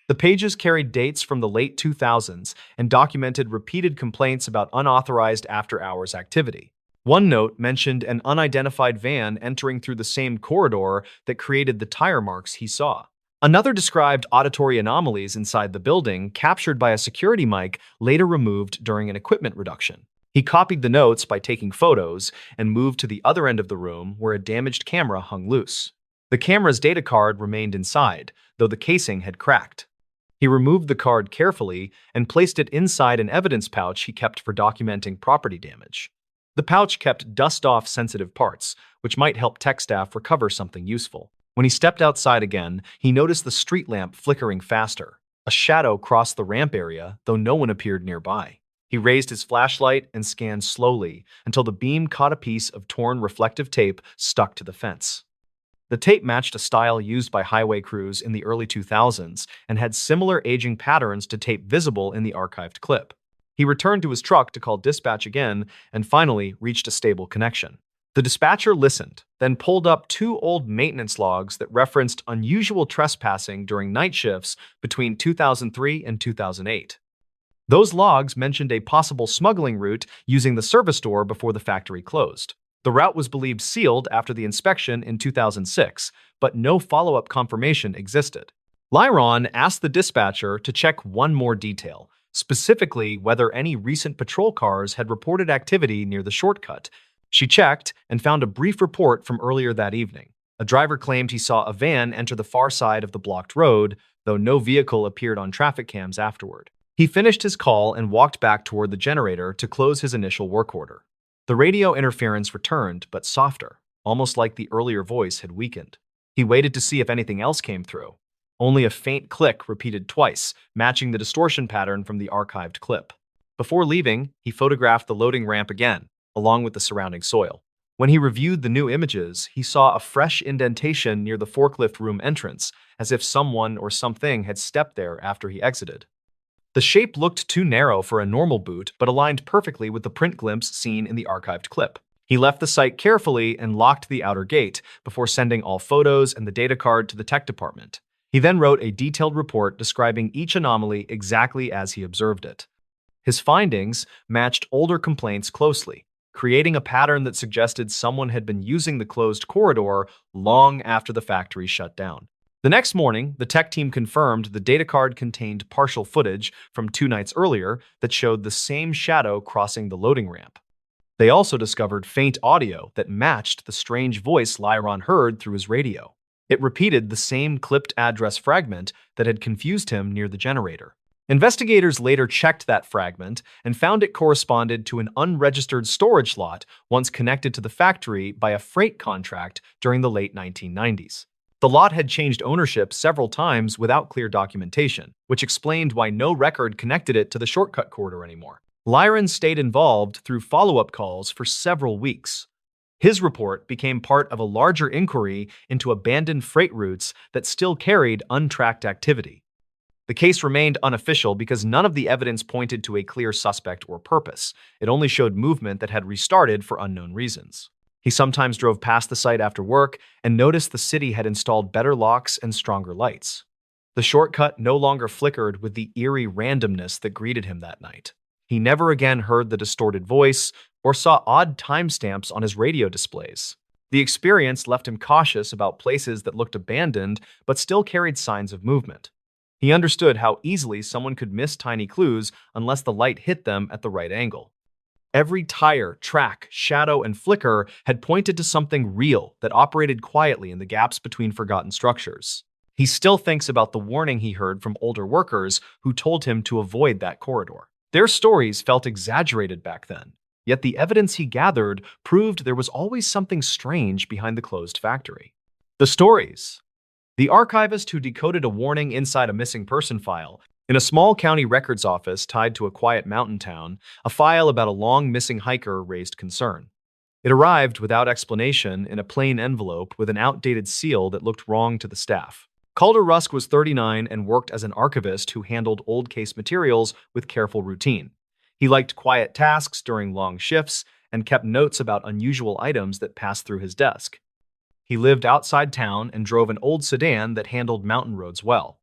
Speaker 1: The pages carried dates from the late 2000s and documented repeated complaints about unauthorized after-hours activity. One note mentioned an unidentified van entering through the same corridor that created the tire marks he saw. Another described auditory anomalies inside the building, captured by a security mic later removed during an equipment reduction. He copied the notes by taking photos and moved to the other end of the room where a damaged camera hung loose. The camera's data card remained inside, though the casing had cracked. He removed the card carefully and placed it inside an evidence pouch he kept for documenting property damage. The pouch kept dust-off sensitive parts, which might help tech staff recover something useful. When he stepped outside again, he noticed the street lamp flickering faster. A shadow crossed the ramp area, though no one appeared nearby. He raised his flashlight and scanned slowly until the beam caught a piece of torn reflective tape stuck to the fence. The tape matched a style used by highway crews in the early 2000s and had similar aging patterns to tape visible in the archived clip. He returned to his truck to call dispatch again and finally reached a stable connection. The dispatcher listened, then pulled up two old maintenance logs that referenced unusual trespassing during night shifts between 2003 and 2008. Those logs mentioned a possible smuggling route using the service door before the factory closed. The route was believed sealed after the inspection in 2006, but no follow-up confirmation existed. Lyron asked the dispatcher to check one more detail, specifically whether any recent patrol cars had reported activity near the shortcut. She checked and found a brief report from earlier that evening. A driver claimed he saw a van enter the far side of the blocked road, though no vehicle appeared on traffic cams afterward. He finished his call and walked back toward the generator to close his initial work order. The radio interference returned, but softer, almost like the earlier voice had weakened. He waited to see if anything else came through. Only a faint click repeated twice, matching the distortion pattern from the archived clip. Before leaving, he photographed the loading ramp again, along with the surrounding soil. When he reviewed the new images, he saw a fresh indentation near the forklift room entrance, as if someone or something had stepped there after he exited. The shape looked too narrow for a normal boot, but aligned perfectly with the print glimpse seen in the archived clip. He left the site carefully and locked the outer gate before sending all photos and the data card to the tech department. He then wrote a detailed report describing each anomaly exactly as he observed it. His findings matched older complaints closely, creating a pattern that suggested someone had been using the closed corridor long after the factory shut down. The next morning, the tech team confirmed the data card contained partial footage from 2 nights earlier that showed the same shadow crossing the loading ramp. They also discovered faint audio that matched the strange voice Lyron heard through his radio. It repeated the same clipped address fragment that had confused him near the generator. Investigators later checked that fragment and found it corresponded to an unregistered storage lot once connected to the factory by a freight contract during the late 1990s. The lot had changed ownership several times without clear documentation, which explained why no record connected it to the shortcut corridor anymore. Lyron stayed involved through follow-up calls for several weeks. His report became part of a larger inquiry into abandoned freight routes that still carried untracked activity. The case remained unofficial because none of the evidence pointed to a clear suspect or purpose. It only showed movement that had restarted for unknown reasons. He sometimes drove past the site after work and noticed the city had installed better locks and stronger lights. The shortcut no longer flickered with the eerie randomness that greeted him that night. He never again heard the distorted voice or saw odd timestamps on his radio displays. The experience left him cautious about places that looked abandoned but still carried signs of movement. He understood how easily someone could miss tiny clues unless the light hit them at the right angle. Every tire, track, shadow, and flicker had pointed to something real that operated quietly in the gaps between forgotten structures. He still thinks about the warning he heard from older workers who told him to avoid that corridor. Their stories felt exaggerated back then, yet the evidence he gathered proved there was always something strange behind the closed factory. The stories. The archivist who decoded a warning inside a missing person file in a small county records office tied to a quiet mountain town, a file about a long missing hiker raised concern. It arrived without explanation in a plain envelope with an outdated seal that looked wrong to the staff. Calder Rusk was 39 and worked as an archivist who handled old case materials with careful routine. He liked quiet tasks during long shifts and kept notes about unusual items that passed through his desk. He lived outside town and drove an old sedan that handled mountain roads well.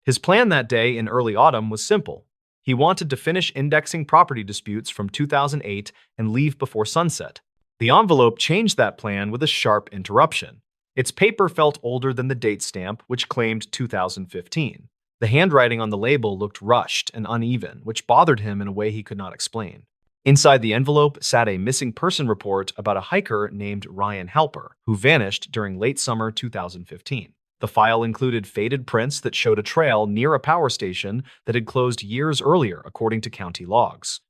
Speaker 1: His plan that day in early autumn was simple. He wanted to finish indexing property disputes from 2008 and leave before sunset. The envelope changed that plan with a sharp interruption. Its paper felt older than the date stamp, which claimed 2015. The handwriting on the label looked rushed and uneven, which bothered him in a way he could not explain. Inside the envelope sat a missing person report about a hiker named Ryan Halper, who vanished during late summer 2015. The file included faded prints that showed a trail near a power station that had closed years earlier, according to county logs.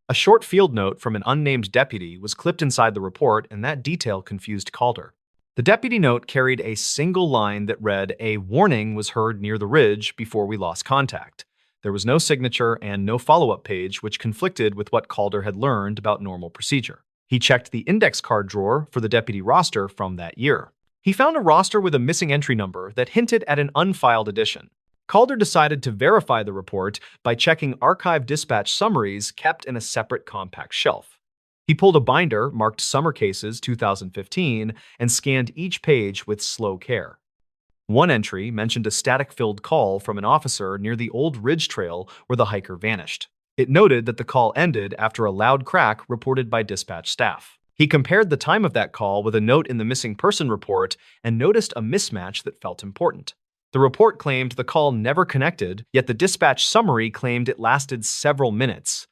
Speaker 1: A short field note from an unnamed deputy was clipped inside the report, and that detail confused Calder. The deputy note carried a single line that read, "A warning was heard near the ridge before we lost contact." There was no signature and no follow-up page, which conflicted with what Calder had learned about normal procedure. He checked the index card drawer for the deputy roster from that year. He found a roster with a missing entry number that hinted at an unfiled edition. Calder decided to verify the report by checking archive dispatch summaries kept in a separate compact shelf. He pulled a binder marked Summer Cases 2015 and scanned each page with slow care. One entry mentioned a static-filled call from an officer near the old ridge trail where the hiker vanished. It noted that the call ended after a loud crack reported by dispatch staff. He compared the time of that call with a note in the missing person report and noticed a mismatch that felt important. The report claimed the call never connected, yet the dispatch summary claimed it lasted several minutes.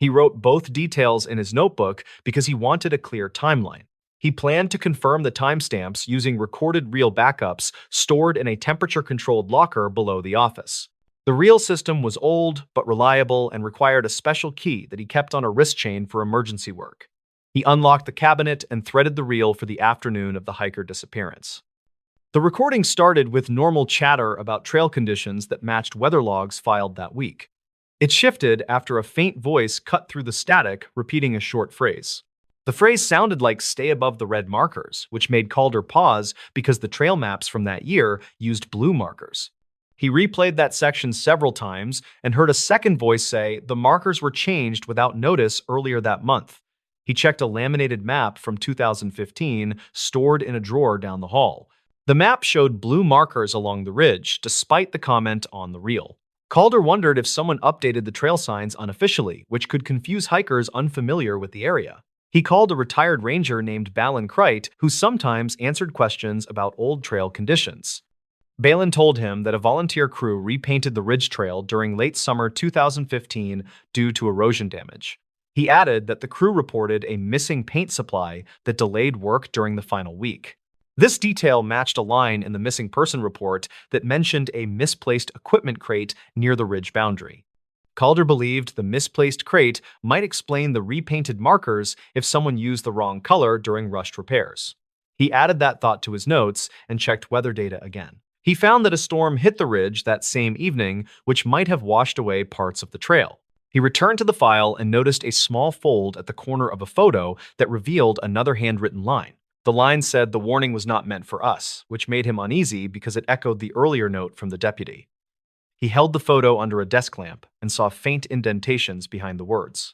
Speaker 1: He wrote both details in his notebook because he wanted a clear timeline. He planned to confirm the timestamps using recorded reel backups stored in a temperature-controlled locker below the office. The reel system was old but reliable and required a special key that he kept on a wrist chain for emergency work. He unlocked the cabinet and threaded the reel for the afternoon of the hiker disappearance. The recording started with normal chatter about trail conditions that matched weather logs filed that week. It shifted after a faint voice cut through the static, repeating a short phrase. The phrase sounded like "stay above the red markers," which made Calder pause because the trail maps from that year used blue markers. He replayed that section several times and heard a second voice say the markers were changed without notice earlier that month. He checked a laminated map from 2015 stored in a drawer down the hall. The map showed blue markers along the ridge, despite the comment on the reel. Calder wondered if someone updated the trail signs unofficially, which could confuse hikers unfamiliar with the area. He called a retired ranger named Ballen, who sometimes answered questions about old trail conditions. Ballen told him that a volunteer crew repainted the ridge trail during late summer 2015 due to erosion damage. He added that the crew reported a missing paint supply that delayed work during the final week. This detail matched a line in the missing person report that mentioned a misplaced equipment crate near the ridge boundary. Calder believed the misplaced crate might explain the repainted markers if someone used the wrong color during rushed repairs. He added that thought to his notes and checked weather data again. He found that a storm hit the ridge that same evening, which might have washed away parts of the trail. He returned to the file and noticed a small fold at the corner of a photo that revealed another handwritten line. The line said the warning was not meant for us, which made him uneasy because it echoed the earlier note from the deputy. He held the photo under a desk lamp and saw faint indentations behind the words.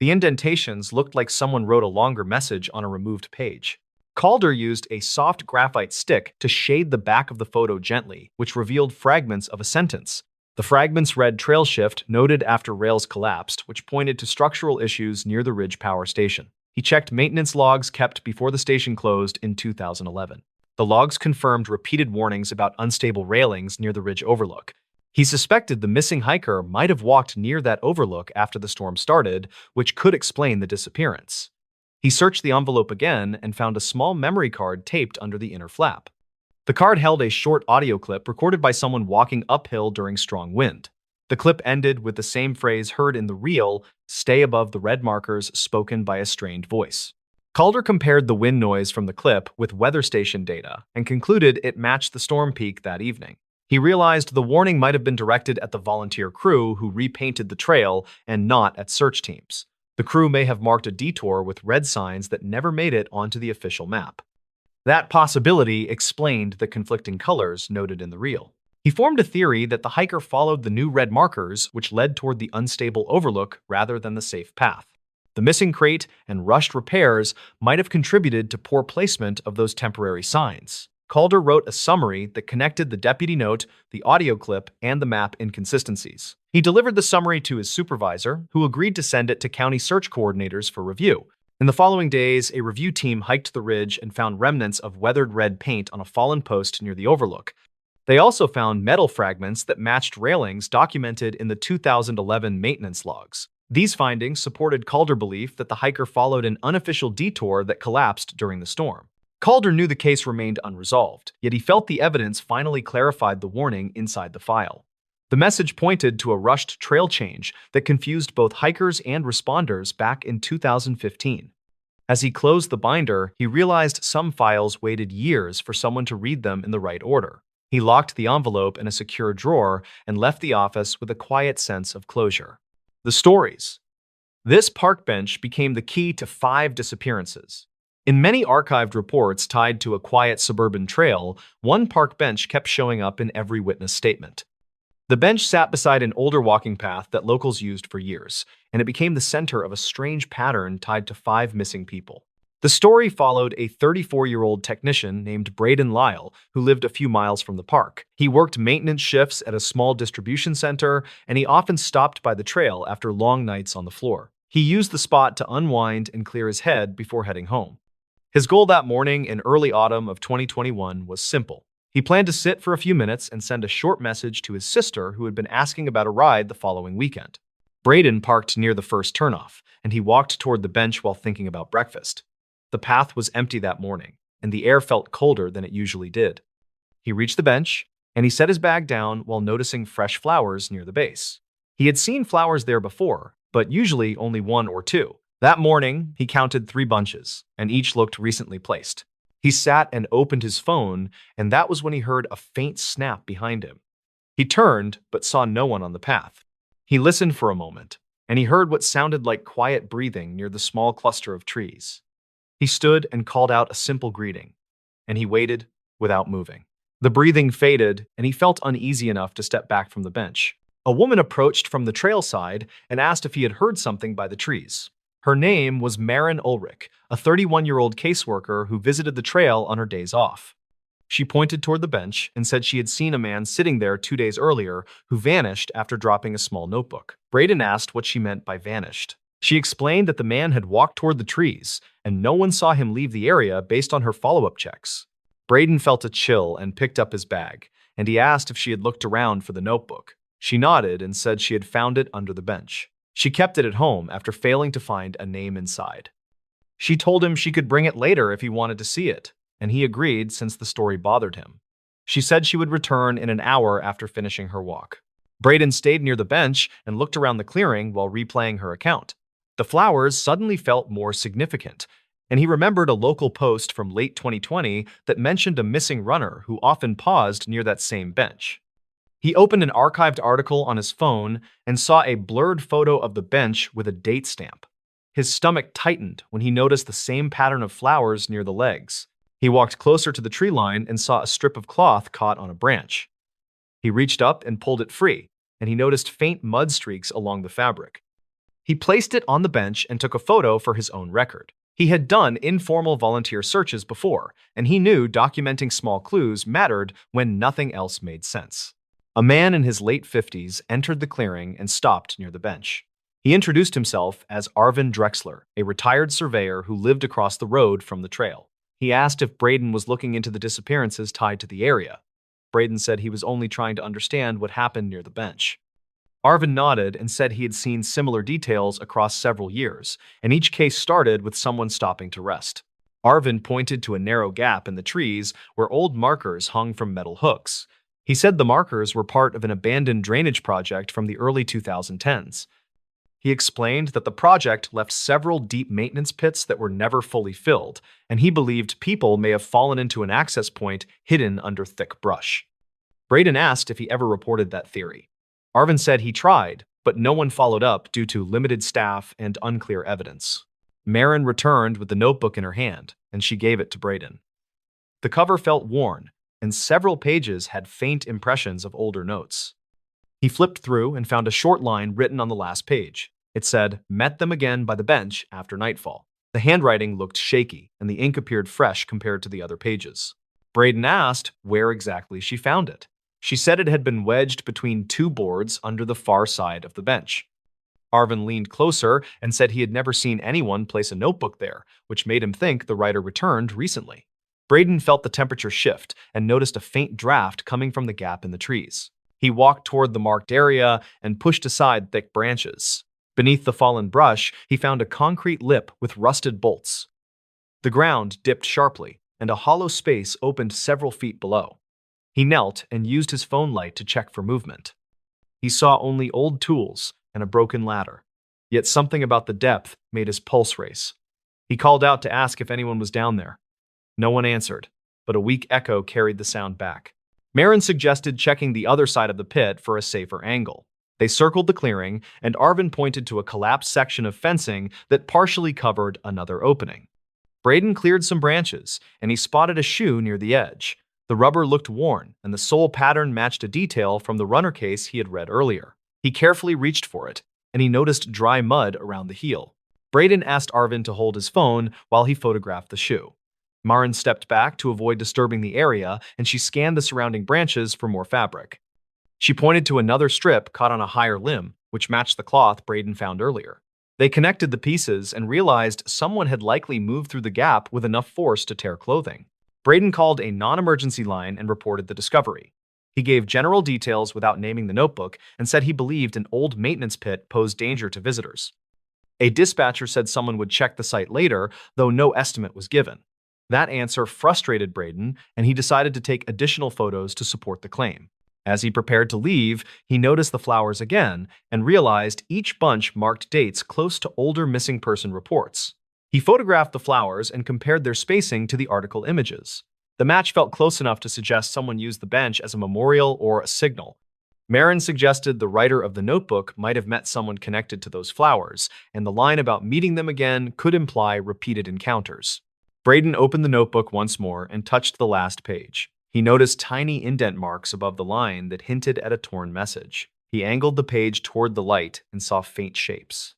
Speaker 1: The indentations looked like someone wrote a longer message on a removed page. Calder used a soft graphite stick to shade the back of the photo gently, which revealed fragments of a sentence. The fragments read "trail shift noted after rails collapsed," which pointed to structural issues near the Ridge Power Station. He checked maintenance logs kept before the station closed in 2011. The logs confirmed repeated warnings about unstable railings near the ridge overlook. He suspected the missing hiker might have walked near that overlook after the storm started, which could explain the disappearance. He searched the envelope again and found a small memory card taped under the inner flap. The card held a short audio clip recorded by someone walking uphill during strong wind. The clip ended with the same phrase heard in the reel, "stay above the red markers," spoken by a strained voice. Calder compared the wind noise from the clip with weather station data and concluded it matched the storm peak that evening. He realized the warning might have been directed at the volunteer crew who repainted the trail and not at search teams. The crew may have marked a detour with red signs that never made it onto the official map. That possibility explained the conflicting colors noted in the reel. He formed a theory that the hiker followed the new red markers, which led toward the unstable overlook rather than the safe path. The missing crate and rushed repairs might have contributed to poor placement of those temporary signs. Calder wrote a summary that connected the deputy note, the audio clip, and the map inconsistencies. He delivered the summary to his supervisor, who agreed to send it to county search coordinators for review. In the following days, a review team hiked the ridge and found remnants of weathered red paint on a fallen post near the overlook. They also found metal fragments that matched railings documented in the 2011 maintenance logs. These findings supported Calder's belief that the hiker followed an unofficial detour that collapsed during the storm. Calder knew the case remained unresolved, yet he felt the evidence finally clarified the warning inside the file. The message pointed to a rushed trail change that confused both hikers and responders back in 2015. As he closed the binder, he realized some files waited years for someone to read them in the right order. He locked the envelope in a secure drawer and left the office with a quiet sense of closure. The stories. This park bench became the key to 5 disappearances. In many archived reports tied to a quiet suburban trail, one park bench kept showing up in every witness statement. The bench sat beside an older walking path that locals used for years, and it became the center of a strange pattern tied to 5 missing people. The story followed a 34-year-old technician named Braden Lyle, who lived a few miles from the park. He worked maintenance shifts at a small distribution center, and he often stopped by the trail after long nights on the floor. He used the spot to unwind and clear his head before heading home. His goal that morning in early autumn of 2021 was simple. He planned to sit for a few minutes and send a short message to his sister who had been asking about a ride the following weekend. Braden parked near the first turnoff, and he walked toward the bench while thinking about breakfast. The path was empty that morning, and the air felt colder than it usually did. He reached the bench, and he set his bag down while noticing fresh flowers near the base. He had seen flowers there before, but usually only 1 or 2. That morning, he counted 3 bunches, and each looked recently placed. He sat and opened his phone, and that was when he heard a faint snap behind him. He turned, but saw no one on the path. He listened for a moment, and he heard what sounded like quiet breathing near the small cluster of trees. He stood and called out a simple greeting, and he waited without moving. The breathing faded, and he felt uneasy enough to step back from the bench. A woman approached from the trail side and asked if he had heard something by the trees. Her name was Maren Ulrich, a 31-year-old caseworker who visited the trail on her days off. She pointed toward the bench and said she had seen a man sitting there 2 days earlier who vanished after dropping a small notebook. Braden asked what she meant by vanished. She explained that the man had walked toward the trees, and no one saw him leave the area based on her follow-up checks. Braden felt a chill and picked up his bag, and he asked if she had looked around for the notebook. She nodded and said she had found it under the bench. She kept it at home after failing to find a name inside. She told him she could bring it later if he wanted to see it, and he agreed since the story bothered him. She said she would return in an hour after finishing her walk. Braden stayed near the bench and looked around the clearing while replaying her account. The flowers suddenly felt more significant, and he remembered a local post from late 2020 that mentioned a missing runner who often paused near that same bench. He opened an archived article on his phone and saw a blurred photo of the bench with a date stamp. His stomach tightened when he noticed the same pattern of flowers near the legs. He walked closer to the tree line and saw a strip of cloth caught on a branch. He reached up and pulled it free, and he noticed faint mud streaks along the fabric. He placed it on the bench and took a photo for his own record. He had done informal volunteer searches before, and he knew documenting small clues mattered when nothing else made sense. A man in his late 50s entered the clearing and stopped near the bench. He introduced himself as Arvin Drexler, a retired surveyor who lived across the road from the trail. He asked if Braden was looking into the disappearances tied to the area. Braden said he was only trying to understand what happened near the bench. Arvin nodded and said he had seen similar details across several years, and each case started with someone stopping to rest. Arvin pointed to a narrow gap in the trees where old markers hung from metal hooks. He said the markers were part of an abandoned drainage project from the early 2010s. He explained that the project left several deep maintenance pits that were never fully filled, and he believed people may have fallen into an access point hidden under thick brush. Braden asked if he ever reported that theory. Arvin said he tried, but no one followed up due to limited staff and unclear evidence. Maren returned with the notebook in her hand, and she gave it to Braden. The cover felt worn, and several pages had faint impressions of older notes. He flipped through and found a short line written on the last page. It said, "Met them again by the bench after nightfall." The handwriting looked shaky, and the ink appeared fresh compared to the other pages. Braden asked where exactly she found it. She said it had been wedged between 2 boards under the far side of the bench. Arvin leaned closer and said he had never seen anyone place a notebook there, which made him think the writer returned recently. Braden felt the temperature shift and noticed a faint draft coming from the gap in the trees. He walked toward the marked area and pushed aside thick branches. Beneath the fallen brush, he found a concrete lip with rusted bolts. The ground dipped sharply, and a hollow space opened several feet below. He knelt and used his phone light to check for movement. He saw only old tools and a broken ladder, yet something about the depth made his pulse race. He called out to ask if anyone was down there. No one answered, but a weak echo carried the sound back. Maren suggested checking the other side of the pit for a safer angle. They circled the clearing, and Arvin pointed to a collapsed section of fencing that partially covered another opening. Braden cleared some branches, and he spotted a shoe near the edge. The rubber looked worn, and the sole pattern matched a detail from the runner case he had read earlier. He carefully reached for it, and he noticed dry mud around the heel. Braden asked Arvin to hold his phone while he photographed the shoe. Maren stepped back to avoid disturbing the area, and she scanned the surrounding branches for more fabric. She pointed to another strip caught on a higher limb, which matched the cloth Braden found earlier. They connected the pieces and realized someone had likely moved through the gap with enough force to tear clothing. Braden called a non-emergency line and reported the discovery. He gave general details without naming the notebook and said he believed an old maintenance pit posed danger to visitors. A dispatcher said someone would check the site later, though no estimate was given. That answer frustrated Braden, and he decided to take additional photos to support the claim. As he prepared to leave, he noticed the flowers again and realized each bunch marked dates close to older missing person reports. He photographed the flowers and compared their spacing to the article images. The match felt close enough to suggest someone used the bench as a memorial or a signal. Maren suggested the writer of the notebook might have met someone connected to those flowers, and the line about meeting them again could imply repeated encounters. Braden opened the notebook once more and touched the last page. He noticed tiny indent marks above the line that hinted at a torn message. He angled the page toward the light and saw faint shapes.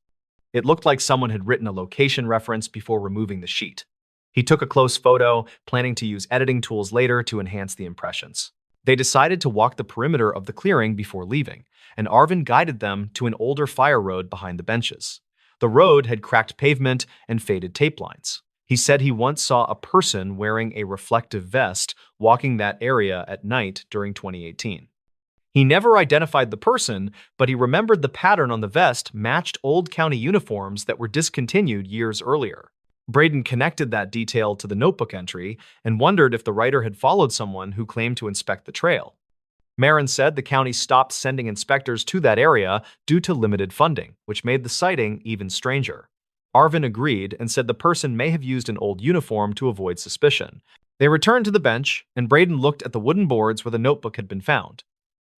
Speaker 1: It looked like someone had written a location reference before removing the sheet. He took a close photo, planning to use editing tools later to enhance the impressions. They decided to walk the perimeter of the clearing before leaving, and Arvin guided them to an older fire road behind the benches. The road had cracked pavement and faded tape lines. He said he once saw a person wearing a reflective vest walking that area at night during 2018. He never identified the person, but he remembered the pattern on the vest matched old county uniforms that were discontinued years earlier. Braden connected that detail to the notebook entry and wondered if the writer had followed someone who claimed to inspect the trail. Maren said the county stopped sending inspectors to that area due to limited funding, which made the sighting even stranger. Arvin agreed and said the person may have used an old uniform to avoid suspicion. They returned to the bench, and Braden looked at the wooden boards where the notebook had been found.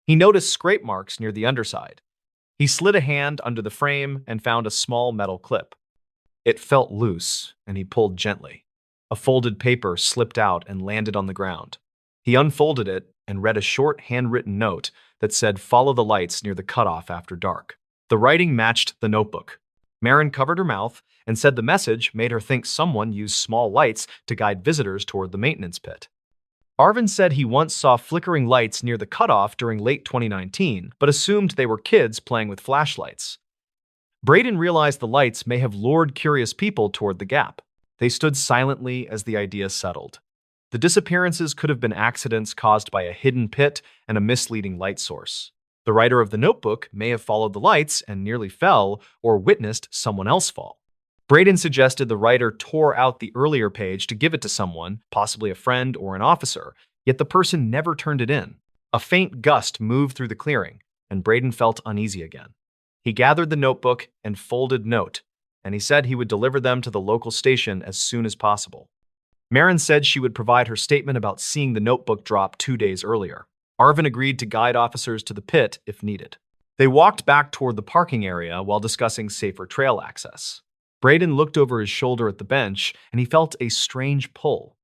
Speaker 1: He noticed scrape marks near the underside. He slid a hand under the frame and found a small metal clip. It felt loose, and he pulled gently. A folded paper slipped out and landed on the ground. He unfolded it and read a short handwritten note that said, "Follow the lights near the cutoff after dark." The writing matched the notebook. Maren covered her mouth and said the message made her think someone used small lights to guide visitors toward the maintenance pit. Arvin said he once saw flickering lights near the cutoff during late 2019, but assumed they were kids playing with flashlights. Braden realized the lights may have lured curious people toward the gap. They stood silently as the idea settled. The disappearances could have been accidents caused by a hidden pit and a misleading light source. The writer of the notebook may have followed the lights and nearly fell or witnessed someone else fall. Braden suggested the writer tore out the earlier page to give it to someone, possibly a friend or an officer, yet the person never turned it in. A faint gust moved through the clearing, and Braden felt uneasy again. He gathered the notebook and folded note, and he said he would deliver them to the local station as soon as possible. Maren said she would provide her statement about seeing the notebook drop 2 days earlier. Arvin agreed to guide officers to the pit if needed. They walked back toward the parking area while discussing safer trail access. Braden looked over his shoulder at the bench, and he felt a strange pull.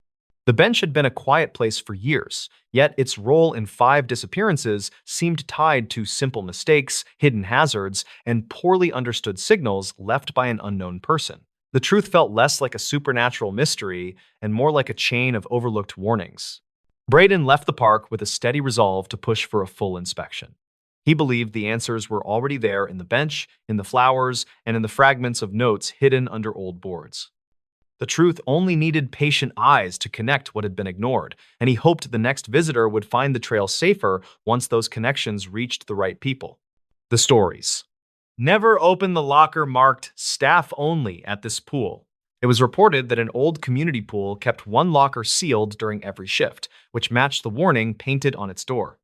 Speaker 1: The bench had been a quiet place for years, yet its role in 5 disappearances seemed tied to simple mistakes, hidden hazards, and poorly understood signals left by an unknown person. The truth felt less like a supernatural mystery and more like a chain of overlooked warnings. Braden left the park with a steady resolve to push for a full inspection. He believed the answers were already there in the bench, in the flowers, and in the fragments of notes hidden under old boards. The truth only needed patient eyes to connect what had been ignored, and he hoped the next visitor would find the trail safer once those connections reached the right people. The stories. Never open the locker marked "staff only" at this pool. It was reported that an old community pool kept one locker sealed during every shift, which matched the warning painted on its door.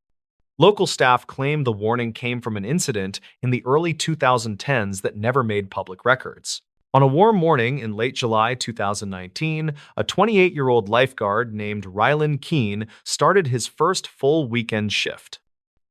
Speaker 1: Local staff claimed the warning came from an incident in the early 2010s that never made public records. On a warm morning in late July 2019, a 28-year-old lifeguard named Rylan Keene started his first full weekend shift.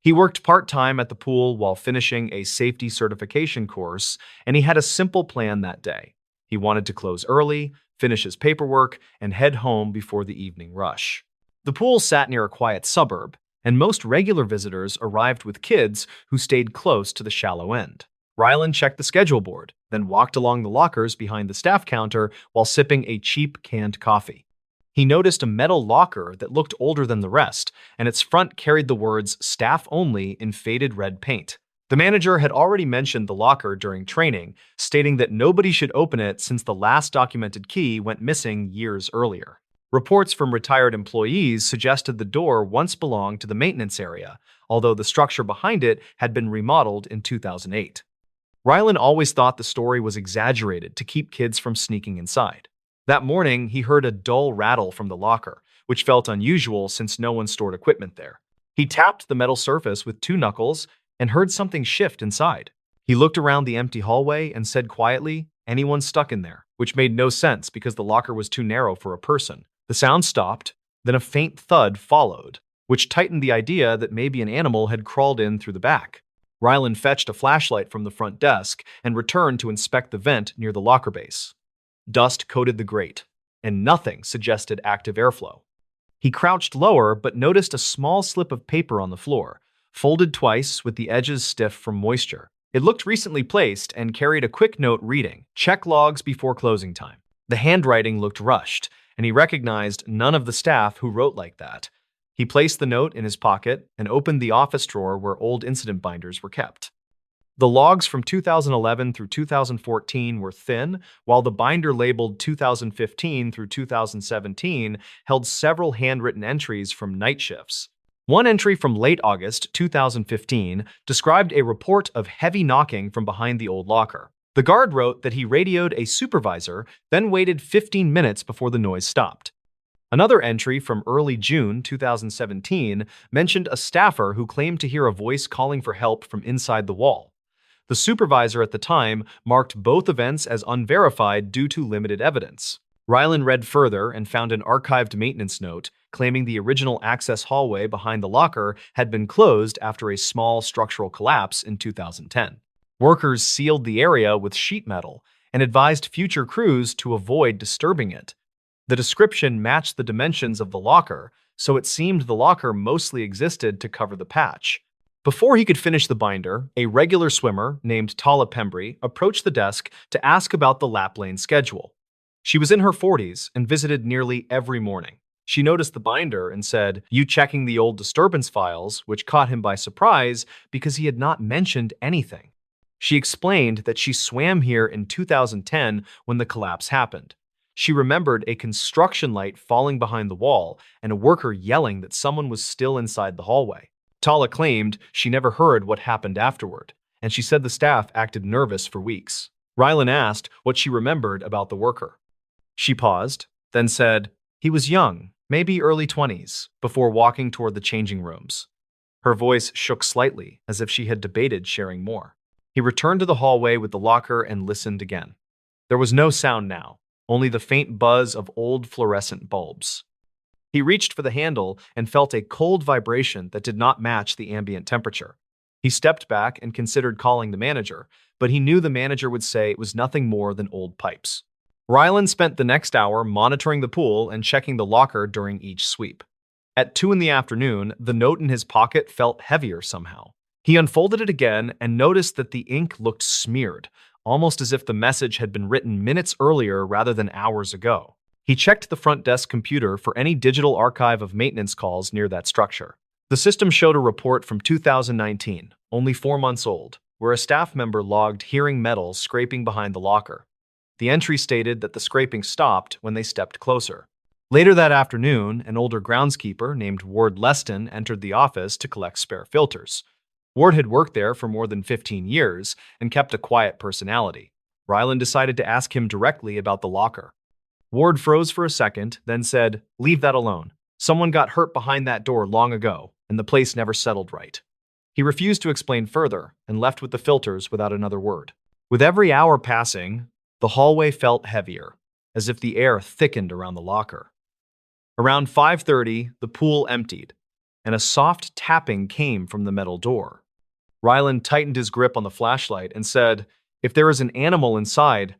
Speaker 1: He worked part-time at the pool while finishing a safety certification course, and he had a simple plan that day. He wanted to close early, finish his paperwork, and head home before the evening rush. The pool sat near a quiet suburb, and most regular visitors arrived with kids who stayed close to the shallow end. Rylan checked the schedule board, then walked along the lockers behind the staff counter while sipping a cheap canned coffee. He noticed a metal locker that looked older than the rest, and its front carried the words "Staff Only" in faded red paint. The manager had already mentioned the locker during training, stating that nobody should open it since the last documented key went missing years earlier. Reports from retired employees suggested the door once belonged to the maintenance area, although the structure behind it had been remodeled in 2008. Rylan always thought the story was exaggerated to keep kids from sneaking inside. That morning, he heard a dull rattle from the locker, which felt unusual since no one stored equipment there. He tapped the metal surface with two knuckles and heard something shift inside. He looked around the empty hallway and said quietly, "Anyone stuck in there?" which made no sense because the locker was too narrow for a person. The sound stopped, then a faint thud followed, which tightened the idea that maybe an animal had crawled in through the back. Rylan fetched a flashlight from the front desk and returned to inspect the vent near the locker base. Dust coated the grate, and nothing suggested active airflow. He crouched lower but noticed a small slip of paper on the floor, folded twice with the edges stiff from moisture. It looked recently placed and carried a quick note reading, "Check logs before closing time." The handwriting looked rushed, and he recognized none of the staff who wrote like that. He placed the note in his pocket and opened the office drawer where old incident binders were kept. The logs from 2011 through 2014 were thin, while the binder labeled 2015 through 2017 held several handwritten entries from night shifts. One entry from late August 2015 described a report of heavy knocking from behind the old locker. The guard wrote that he radioed a supervisor, then waited 15 minutes before the noise stopped. Another entry from early June 2017 mentioned a staffer who claimed to hear a voice calling for help from inside the wall. The supervisor at the time marked both events as unverified due to limited evidence. Rylan read further and found an archived maintenance note claiming the original access hallway behind the locker had been closed after a small structural collapse in 2010. Workers sealed the area with sheet metal and advised future crews to avoid disturbing it. The description matched the dimensions of the locker, so it seemed the locker mostly existed to cover the patch. Before he could finish the binder, a regular swimmer named Tala Pembry approached the desk to ask about the lap lane schedule. She was in her 40s and visited nearly every morning. She noticed the binder and said, "You checking the old disturbance files," which caught him by surprise because he had not mentioned anything. She explained that she swam here in 2010 when the collapse happened. She remembered a construction light falling behind the wall and a worker yelling that someone was still inside the hallway. Tala claimed she never heard what happened afterward, and she said the staff acted nervous for weeks. Rylan asked what she remembered about the worker. She paused, then said, "He was young, maybe early 20s, before walking toward the changing rooms." Her voice shook slightly, as if she had debated sharing more. He returned to the hallway with the locker and listened again. There was no sound now, only the faint buzz of old fluorescent bulbs. He reached for the handle and felt a cold vibration that did not match the ambient temperature. He stepped back and considered calling the manager, but he knew the manager would say it was nothing more than old pipes. Rylan spent the next hour monitoring the pool and checking the locker during each sweep. At 2 in the afternoon, the note in his pocket felt heavier somehow. He unfolded it again and noticed that the ink looked smeared, almost as if the message had been written minutes earlier rather than hours ago. He checked the front desk computer for any digital archive of maintenance calls near that structure. The system showed a report from 2019, only 4 months old, where a staff member logged hearing metal scraping behind the locker. The entry stated that the scraping stopped when they stepped closer. Later that afternoon, an older groundskeeper named Ward Leston entered the office to collect spare filters. Ward had worked there for more than 15 years and kept a quiet personality. Rylan decided to ask him directly about the locker. Ward froze for a second, then said, "Leave that alone. Someone got hurt behind that door long ago, and the place never settled right." He refused to explain further and left with the filters without another word. With every hour passing, the hallway felt heavier, as if the air thickened around the locker. Around 5:30, the pool emptied, and a soft tapping came from the metal door. Rylan tightened his grip on the flashlight and said, "If there is an animal inside,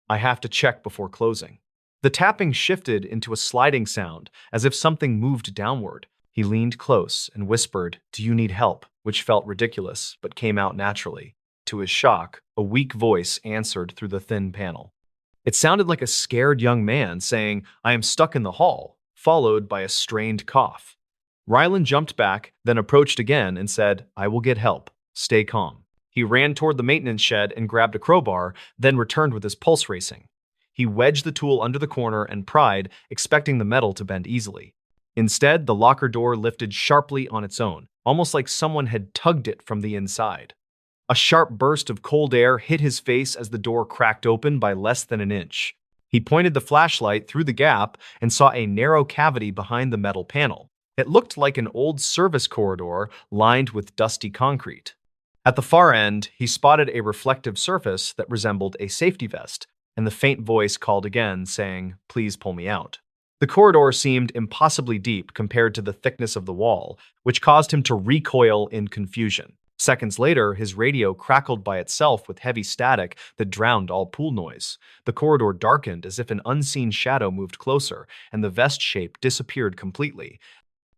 Speaker 1: I have to check before closing." The tapping shifted into a sliding sound, as if something moved downward. He leaned close and whispered, "Do you need help?" which felt ridiculous, but came out naturally. To his shock, a weak voice answered through the thin panel. It sounded like a scared young man saying, "I am stuck in the hall," followed by a strained cough. Rylan jumped back, then approached again and said, "I will get help. Stay calm." He ran toward the maintenance shed and grabbed a crowbar, then returned with his pulse racing. He wedged the tool under the corner and pried, expecting the metal to bend easily. Instead, the locker door lifted sharply on its own, almost like someone had tugged it from the inside. A sharp burst of cold air hit his face as the door cracked open by less than an inch. He pointed the flashlight through the gap and saw a narrow cavity behind the metal panel. It looked like an old service corridor lined with dusty concrete. At the far end, he spotted a reflective surface that resembled a safety vest, and the faint voice called again, saying, "Please pull me out." The corridor seemed impossibly deep compared to the thickness of the wall, which caused him to recoil in confusion. Seconds later, his radio crackled by itself with heavy static that drowned all pool noise. The corridor darkened as if an unseen shadow moved closer, and the vest shape disappeared completely.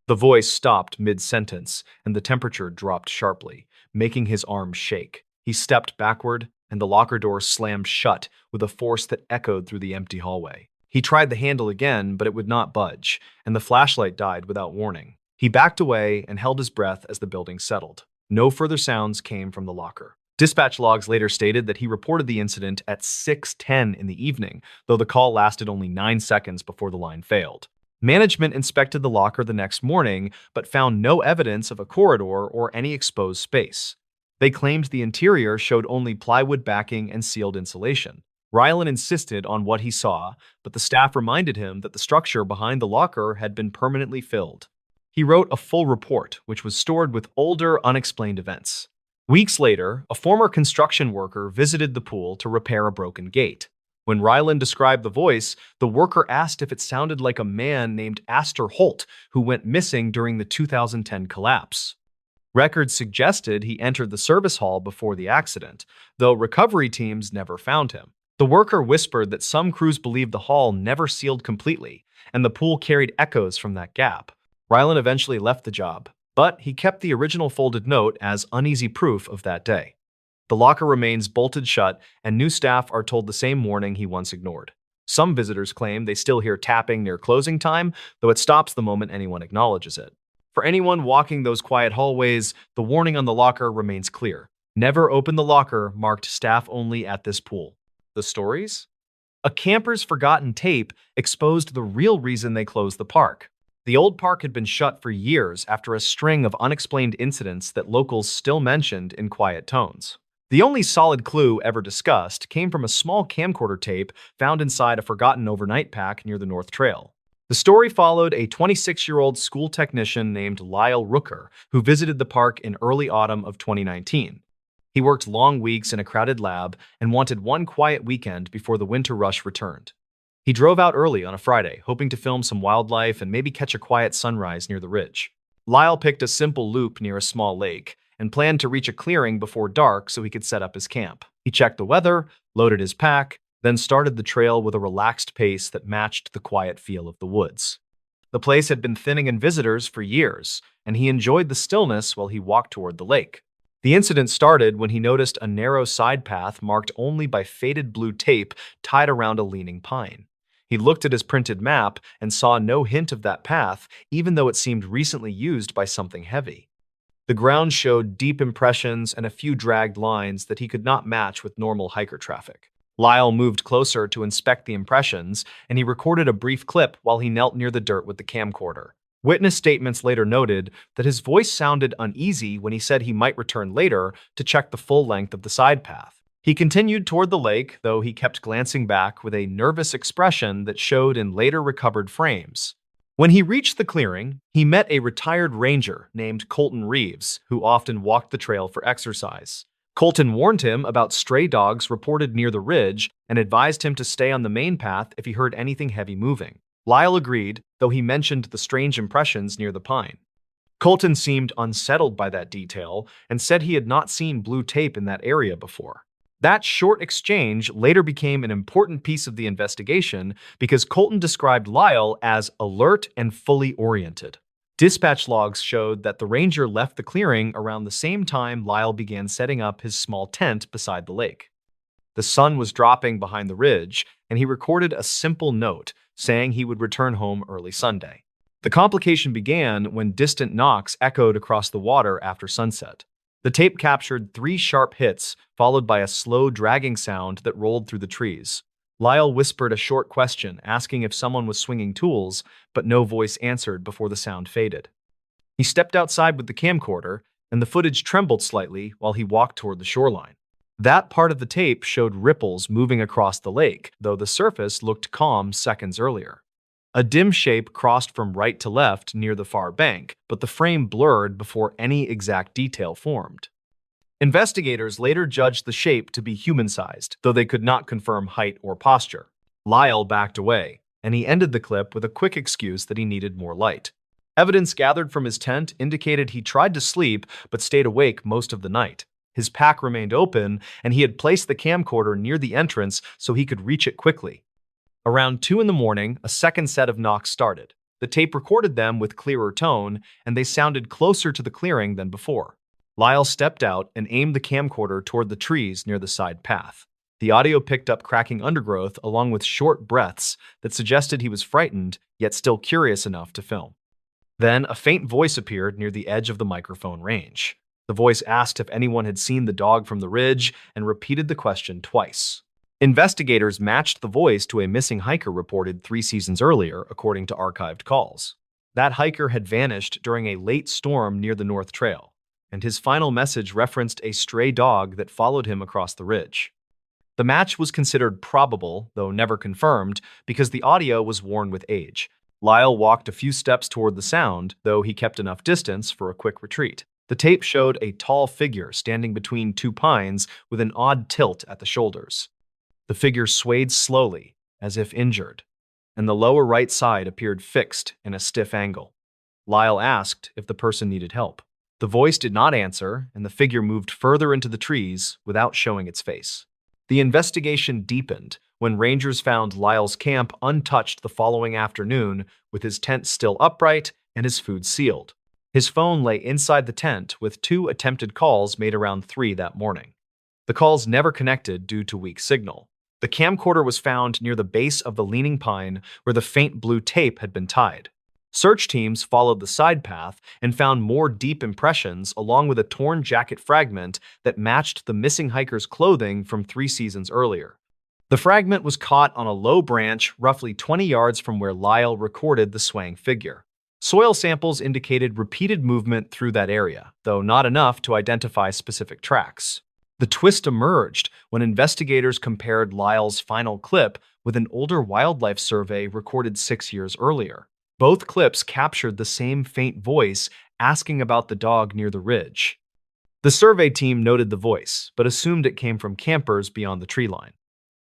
Speaker 1: The voice stopped mid-sentence, and the temperature dropped sharply, making his arms shake. He stepped backward, and the locker door slammed shut with a force that echoed through the empty hallway. He tried the handle again, but it would not budge, and the flashlight died without warning. He backed away and held his breath as the building settled. No further sounds came from the locker. Dispatch logs later stated that he reported the incident at 6:10 in the evening, though the call lasted only 9 seconds before the line failed. Management inspected the locker the next morning, but found no evidence of a corridor or any exposed space. They claimed the interior showed only plywood backing and sealed insulation. Rylan insisted on what he saw, but the staff reminded him that the structure behind the locker had been permanently filled. He wrote a full report, which was stored with older, unexplained events. Weeks later, a former construction worker visited the pool to repair a broken gate. When Rylan described the voice, the worker asked if it sounded like a man named Astor Holt, who went missing during the 2010 collapse. Records suggested he entered the service hall before the accident, though recovery teams never found him. The worker whispered that some crews believed the hall never sealed completely, and the pool carried echoes from that gap. Rylan eventually left the job, but he kept the original folded note as uneasy proof of that day. The locker remains bolted shut, and new staff are told the same warning he once ignored. Some visitors claim they still hear tapping near closing time, though it stops the moment anyone acknowledges it. For anyone walking those quiet hallways, the warning on the locker remains clear. Never open the locker marked staff only at this pool. The stories? A camper's forgotten tape exposed the real reason they closed the park. The old park had been shut for years after a string of unexplained incidents that locals still mentioned in quiet tones. The only solid clue ever discussed came from a small camcorder tape found inside a forgotten overnight pack near the North Trail. The story followed a 26-year-old school technician named Lyle Rooker, who visited the park in early autumn of 2019. He worked long weeks in a crowded lab and wanted one quiet weekend before the winter rush returned. He drove out early on a Friday, hoping to film some wildlife and maybe catch a quiet sunrise near the ridge. Lyle picked a simple loop near a small lake and planned to reach a clearing before dark so he could set up his camp. He checked the weather, loaded his pack, then started the trail with a relaxed pace that matched the quiet feel of the woods. The place had been thinning in visitors for years, and he enjoyed the stillness while he walked toward the lake. The incident started when he noticed a narrow side path marked only by faded blue tape tied around a leaning pine. He looked at his printed map and saw no hint of that path, even though it seemed recently used by something heavy. The ground showed deep impressions and a few dragged lines that he could not match with normal hiker traffic. Lyle moved closer to inspect the impressions, and he recorded a brief clip while he knelt near the dirt with the camcorder. Witness statements later noted that his voice sounded uneasy when he said he might return later to check the full length of the side path. He continued toward the lake, though he kept glancing back with a nervous expression that showed in later recovered frames. When he reached the clearing, he met a retired ranger named Colton Reeves, who often walked the trail for exercise. Colton warned him about stray dogs reported near the ridge and advised him to stay on the main path if he heard anything heavy moving. Lyle agreed, though he mentioned the strange impressions near the pine. Colton seemed unsettled by that detail and said he had not seen blue tape in that area before. That short exchange later became an important piece of the investigation because Colton described Lyle as alert and fully oriented. Dispatch logs showed that the ranger left the clearing around the same time Lyle began setting up his small tent beside the lake. The sun was dropping behind the ridge, and he recorded a simple note saying he would return home early Sunday. The complication began when distant knocks echoed across the water after sunset. The tape captured 3 sharp hits, followed by a slow dragging sound that rolled through the trees. Lyle whispered a short question, asking if someone was swinging tools, but no voice answered before the sound faded. He stepped outside with the camcorder, and the footage trembled slightly while he walked toward the shoreline. That part of the tape showed ripples moving across the lake, though the surface looked calm seconds earlier. A dim shape crossed from right to left near the far bank, but the frame blurred before any exact detail formed. Investigators later judged the shape to be human-sized, though they could not confirm height or posture. Lyle backed away, and he ended the clip with a quick excuse that he needed more light. Evidence gathered from his tent indicated he tried to sleep but stayed awake most of the night. His pack remained open, and he had placed the camcorder near the entrance so he could reach it quickly. Around 2 in the morning, a second set of knocks started. The tape recorded them with clearer tone, and they sounded closer to the clearing than before. Lyle stepped out and aimed the camcorder toward the trees near the side path. The audio picked up cracking undergrowth along with short breaths that suggested he was frightened, yet still curious enough to film. Then a faint voice appeared near the edge of the microphone range. The voice asked if anyone had seen the dog from the ridge and repeated the question twice. Investigators matched the voice to a missing hiker reported 3 seasons earlier, according to archived calls. That hiker had vanished during a late storm near the North Trail, and his final message referenced a stray dog that followed him across the ridge. The match was considered probable, though never confirmed, because the audio was worn with age. Lyle walked a few steps toward the sound, though he kept enough distance for a quick retreat. The tape showed a tall figure standing between 2 pines with an odd tilt at the shoulders. The figure swayed slowly, as if injured, and the lower right side appeared fixed in a stiff angle. Lyle asked if the person needed help. The voice did not answer, and the figure moved further into the trees without showing its face. The investigation deepened when rangers found Lyle's camp untouched the following afternoon, with his tent still upright and his food sealed. His phone lay inside the tent with 2 attempted calls made around 3 that morning. The calls never connected due to weak signal. The camcorder was found near the base of the leaning pine where the faint blue tape had been tied. Search teams followed the side path and found more deep impressions along with a torn jacket fragment that matched the missing hiker's clothing from 3 seasons earlier. The fragment was caught on a low branch roughly 20 yards from where Lyle recorded the swaying figure. Soil samples indicated repeated movement through that area, though not enough to identify specific tracks. The twist emerged when investigators compared Lyle's final clip with an older wildlife survey recorded 6 years earlier. Both clips captured the same faint voice asking about the dog near the ridge. The survey team noted the voice, but assumed it came from campers beyond the tree line.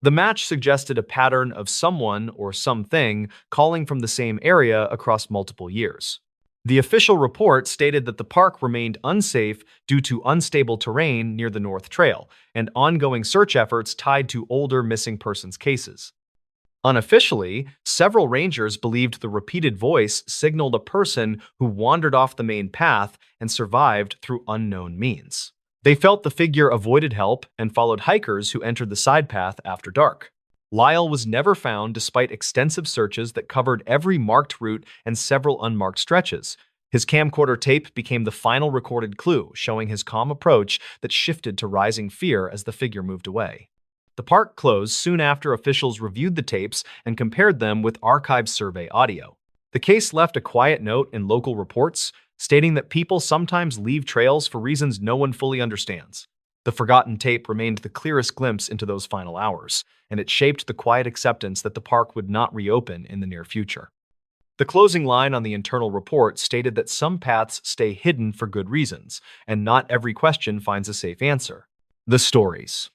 Speaker 1: The match suggested a pattern of someone or something calling from the same area across multiple years. The official report stated that the park remained unsafe due to unstable terrain near the North Trail and ongoing search efforts tied to older missing persons cases. Unofficially, several rangers believed the repeated voice signaled a person who wandered off the main path and survived through unknown means. They felt the figure avoided help and followed hikers who entered the side path after dark. Lyle was never found despite extensive searches that covered every marked route and several unmarked stretches. His camcorder tape became the final recorded clue, showing his calm approach that shifted to rising fear as the figure moved away. The park closed soon after officials reviewed the tapes and compared them with archived survey audio. The case left a quiet note in local reports, stating that people sometimes leave trails for reasons no one fully understands. The forgotten tape remained the clearest glimpse into those final hours, and it shaped the quiet acceptance that the park would not reopen in the near future. The closing line on the internal report stated that some paths stay hidden for good reasons, and not every question finds a safe answer. The stories.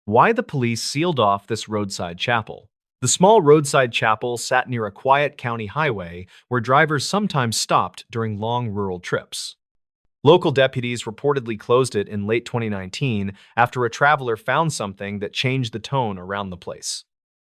Speaker 1: Why the police sealed off this roadside chapel. The small roadside chapel sat near a quiet county highway where drivers sometimes stopped during long rural trips. Local deputies reportedly closed it in late 2019 after a traveler found something that changed the tone around the place.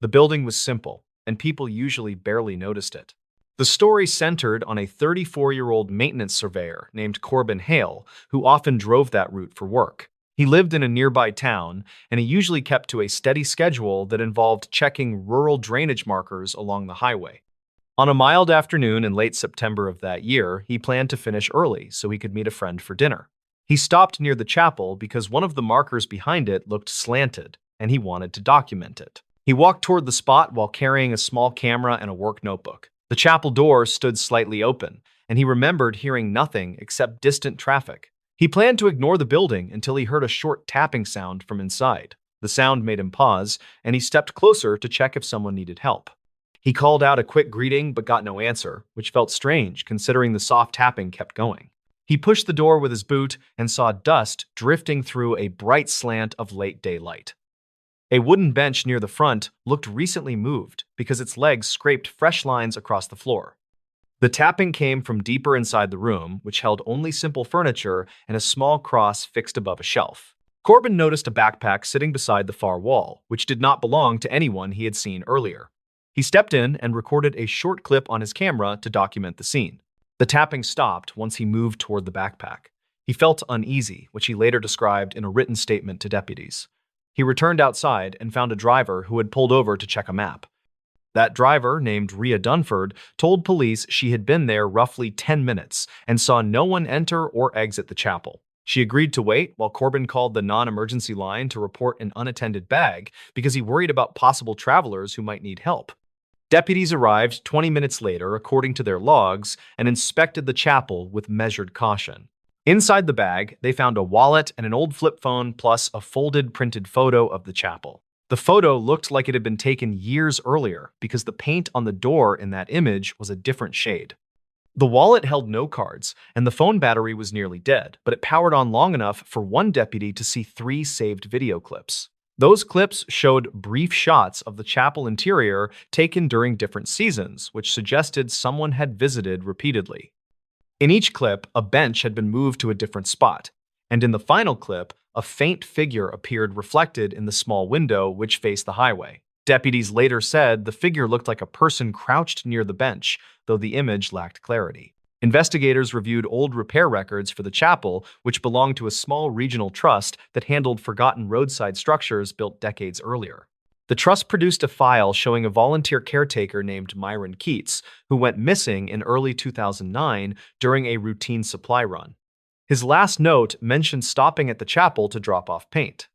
Speaker 1: The building was simple, and people usually barely noticed it. The story centered on a 34-year-old maintenance surveyor named Corbin Hale, who often drove that route for work. He lived in a nearby town, and he usually kept to a steady schedule that involved checking rural drainage markers along the highway. On a mild afternoon in late September of that year, he planned to finish early so he could meet a friend for dinner. He stopped near the chapel because one of the markers behind it looked slanted, and he wanted to document it. He walked toward the spot while carrying a small camera and a work notebook. The chapel door stood slightly open, and he remembered hearing nothing except distant traffic. He planned to ignore the building until he heard a short tapping sound from inside. The sound made him pause, and he stepped closer to check if someone needed help. He called out a quick greeting but got no answer, which felt strange considering the soft tapping kept going. He pushed the door with his boot and saw dust drifting through a bright slant of late daylight. A wooden bench near the front looked recently moved because its legs scraped fresh lines across the floor. The tapping came from deeper inside the room, which held only simple furniture and a small cross fixed above a shelf. Corbin noticed a backpack sitting beside the far wall, which did not belong to anyone he had seen earlier. He stepped in and recorded a short clip on his camera to document the scene. The tapping stopped once he moved toward the backpack. He felt uneasy, which he later described in a written statement to deputies. He returned outside and found a driver who had pulled over to check a map. That driver, named Rhea Dunford, told police she had been there roughly 10 minutes and saw no one enter or exit the chapel. She agreed to wait while Corbin called the non-emergency line to report an unattended bag because he worried about possible travelers who might need help. Deputies arrived 20 minutes later, according to their logs, and inspected the chapel with measured caution. Inside the bag, they found a wallet and an old flip phone plus a folded printed photo of the chapel. The photo looked like it had been taken years earlier because the paint on the door in that image was a different shade. The wallet held no cards, and the phone battery was nearly dead, but it powered on long enough for one deputy to see 3 saved video clips. Those clips showed brief shots of the chapel interior taken during different seasons, which suggested someone had visited repeatedly. In each clip, a bench had been moved to a different spot, and in the final clip, a faint figure appeared reflected in the small window which faced the highway. Deputies later said the figure looked like a person crouched near the bench, though the image lacked clarity. Investigators reviewed old repair records for the chapel, which belonged to a small regional trust that handled forgotten roadside structures built decades earlier. The trust produced a file showing a volunteer caretaker named Myron Keats, who went missing in early 2009 during a routine supply run. His last note mentioned stopping at the chapel to drop off paint.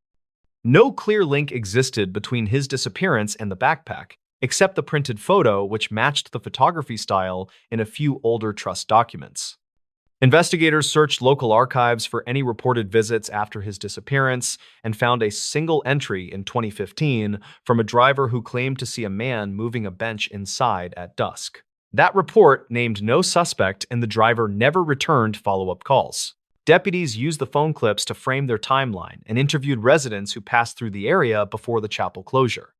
Speaker 1: No clear link existed between his disappearance and the backpack, except the printed photo which matched the photography style in a few older trust documents. Investigators searched local archives for any reported visits after his disappearance and found a single entry in 2015 from a driver who claimed to see a man moving a bench inside at dusk. That report named no suspect, and the driver never returned follow-up calls. Deputies used the phone clips to frame their timeline and interviewed residents who passed through the area before the chapel closure.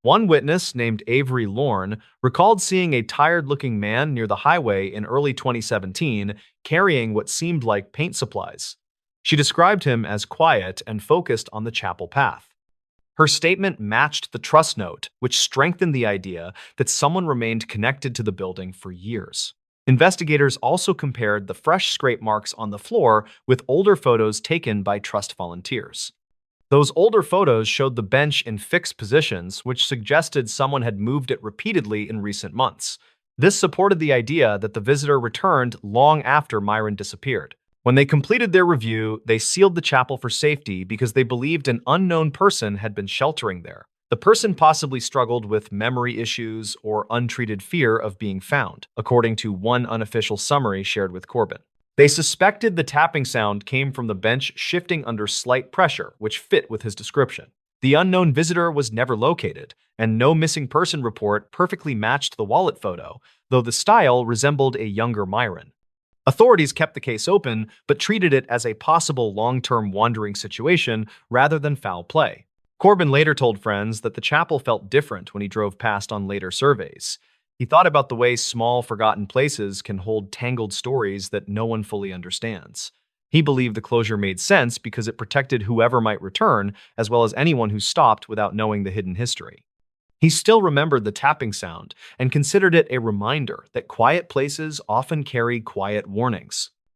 Speaker 1: One witness, named Avery Lorne, recalled seeing a tired-looking man near the highway in early 2017 carrying what seemed like paint supplies. She described him as quiet and focused on the chapel path. Her statement matched the trust note, which strengthened the idea that someone remained connected to the building for years. Investigators also compared the fresh scrape marks on the floor with older photos taken by trust volunteers. Those older photos showed the bench in fixed positions, which suggested someone had moved it repeatedly in recent months. This supported the idea that the visitor returned long after Myron disappeared. When they completed their review, they sealed the chapel for safety because they believed an unknown person had been sheltering there. The person possibly struggled with memory issues or untreated fear of being found, according to one unofficial summary shared with Corbin. They suspected the tapping sound came from the bench shifting under slight pressure, which fit with his description. The unknown visitor was never located, and no missing person report perfectly matched the wallet photo, though the style resembled a younger Myron. Authorities kept the case open, but treated it as a possible long-term wandering situation rather than foul play. Corbin later told friends that the chapel felt different when he drove past on later surveys. He thought about the way small, forgotten places can hold tangled stories that no one fully understands. He believed the closure made sense because it protected whoever might return, as well as anyone who stopped without knowing the hidden history. He still remembered the tapping sound and considered it a reminder that quiet places often carry quiet warnings.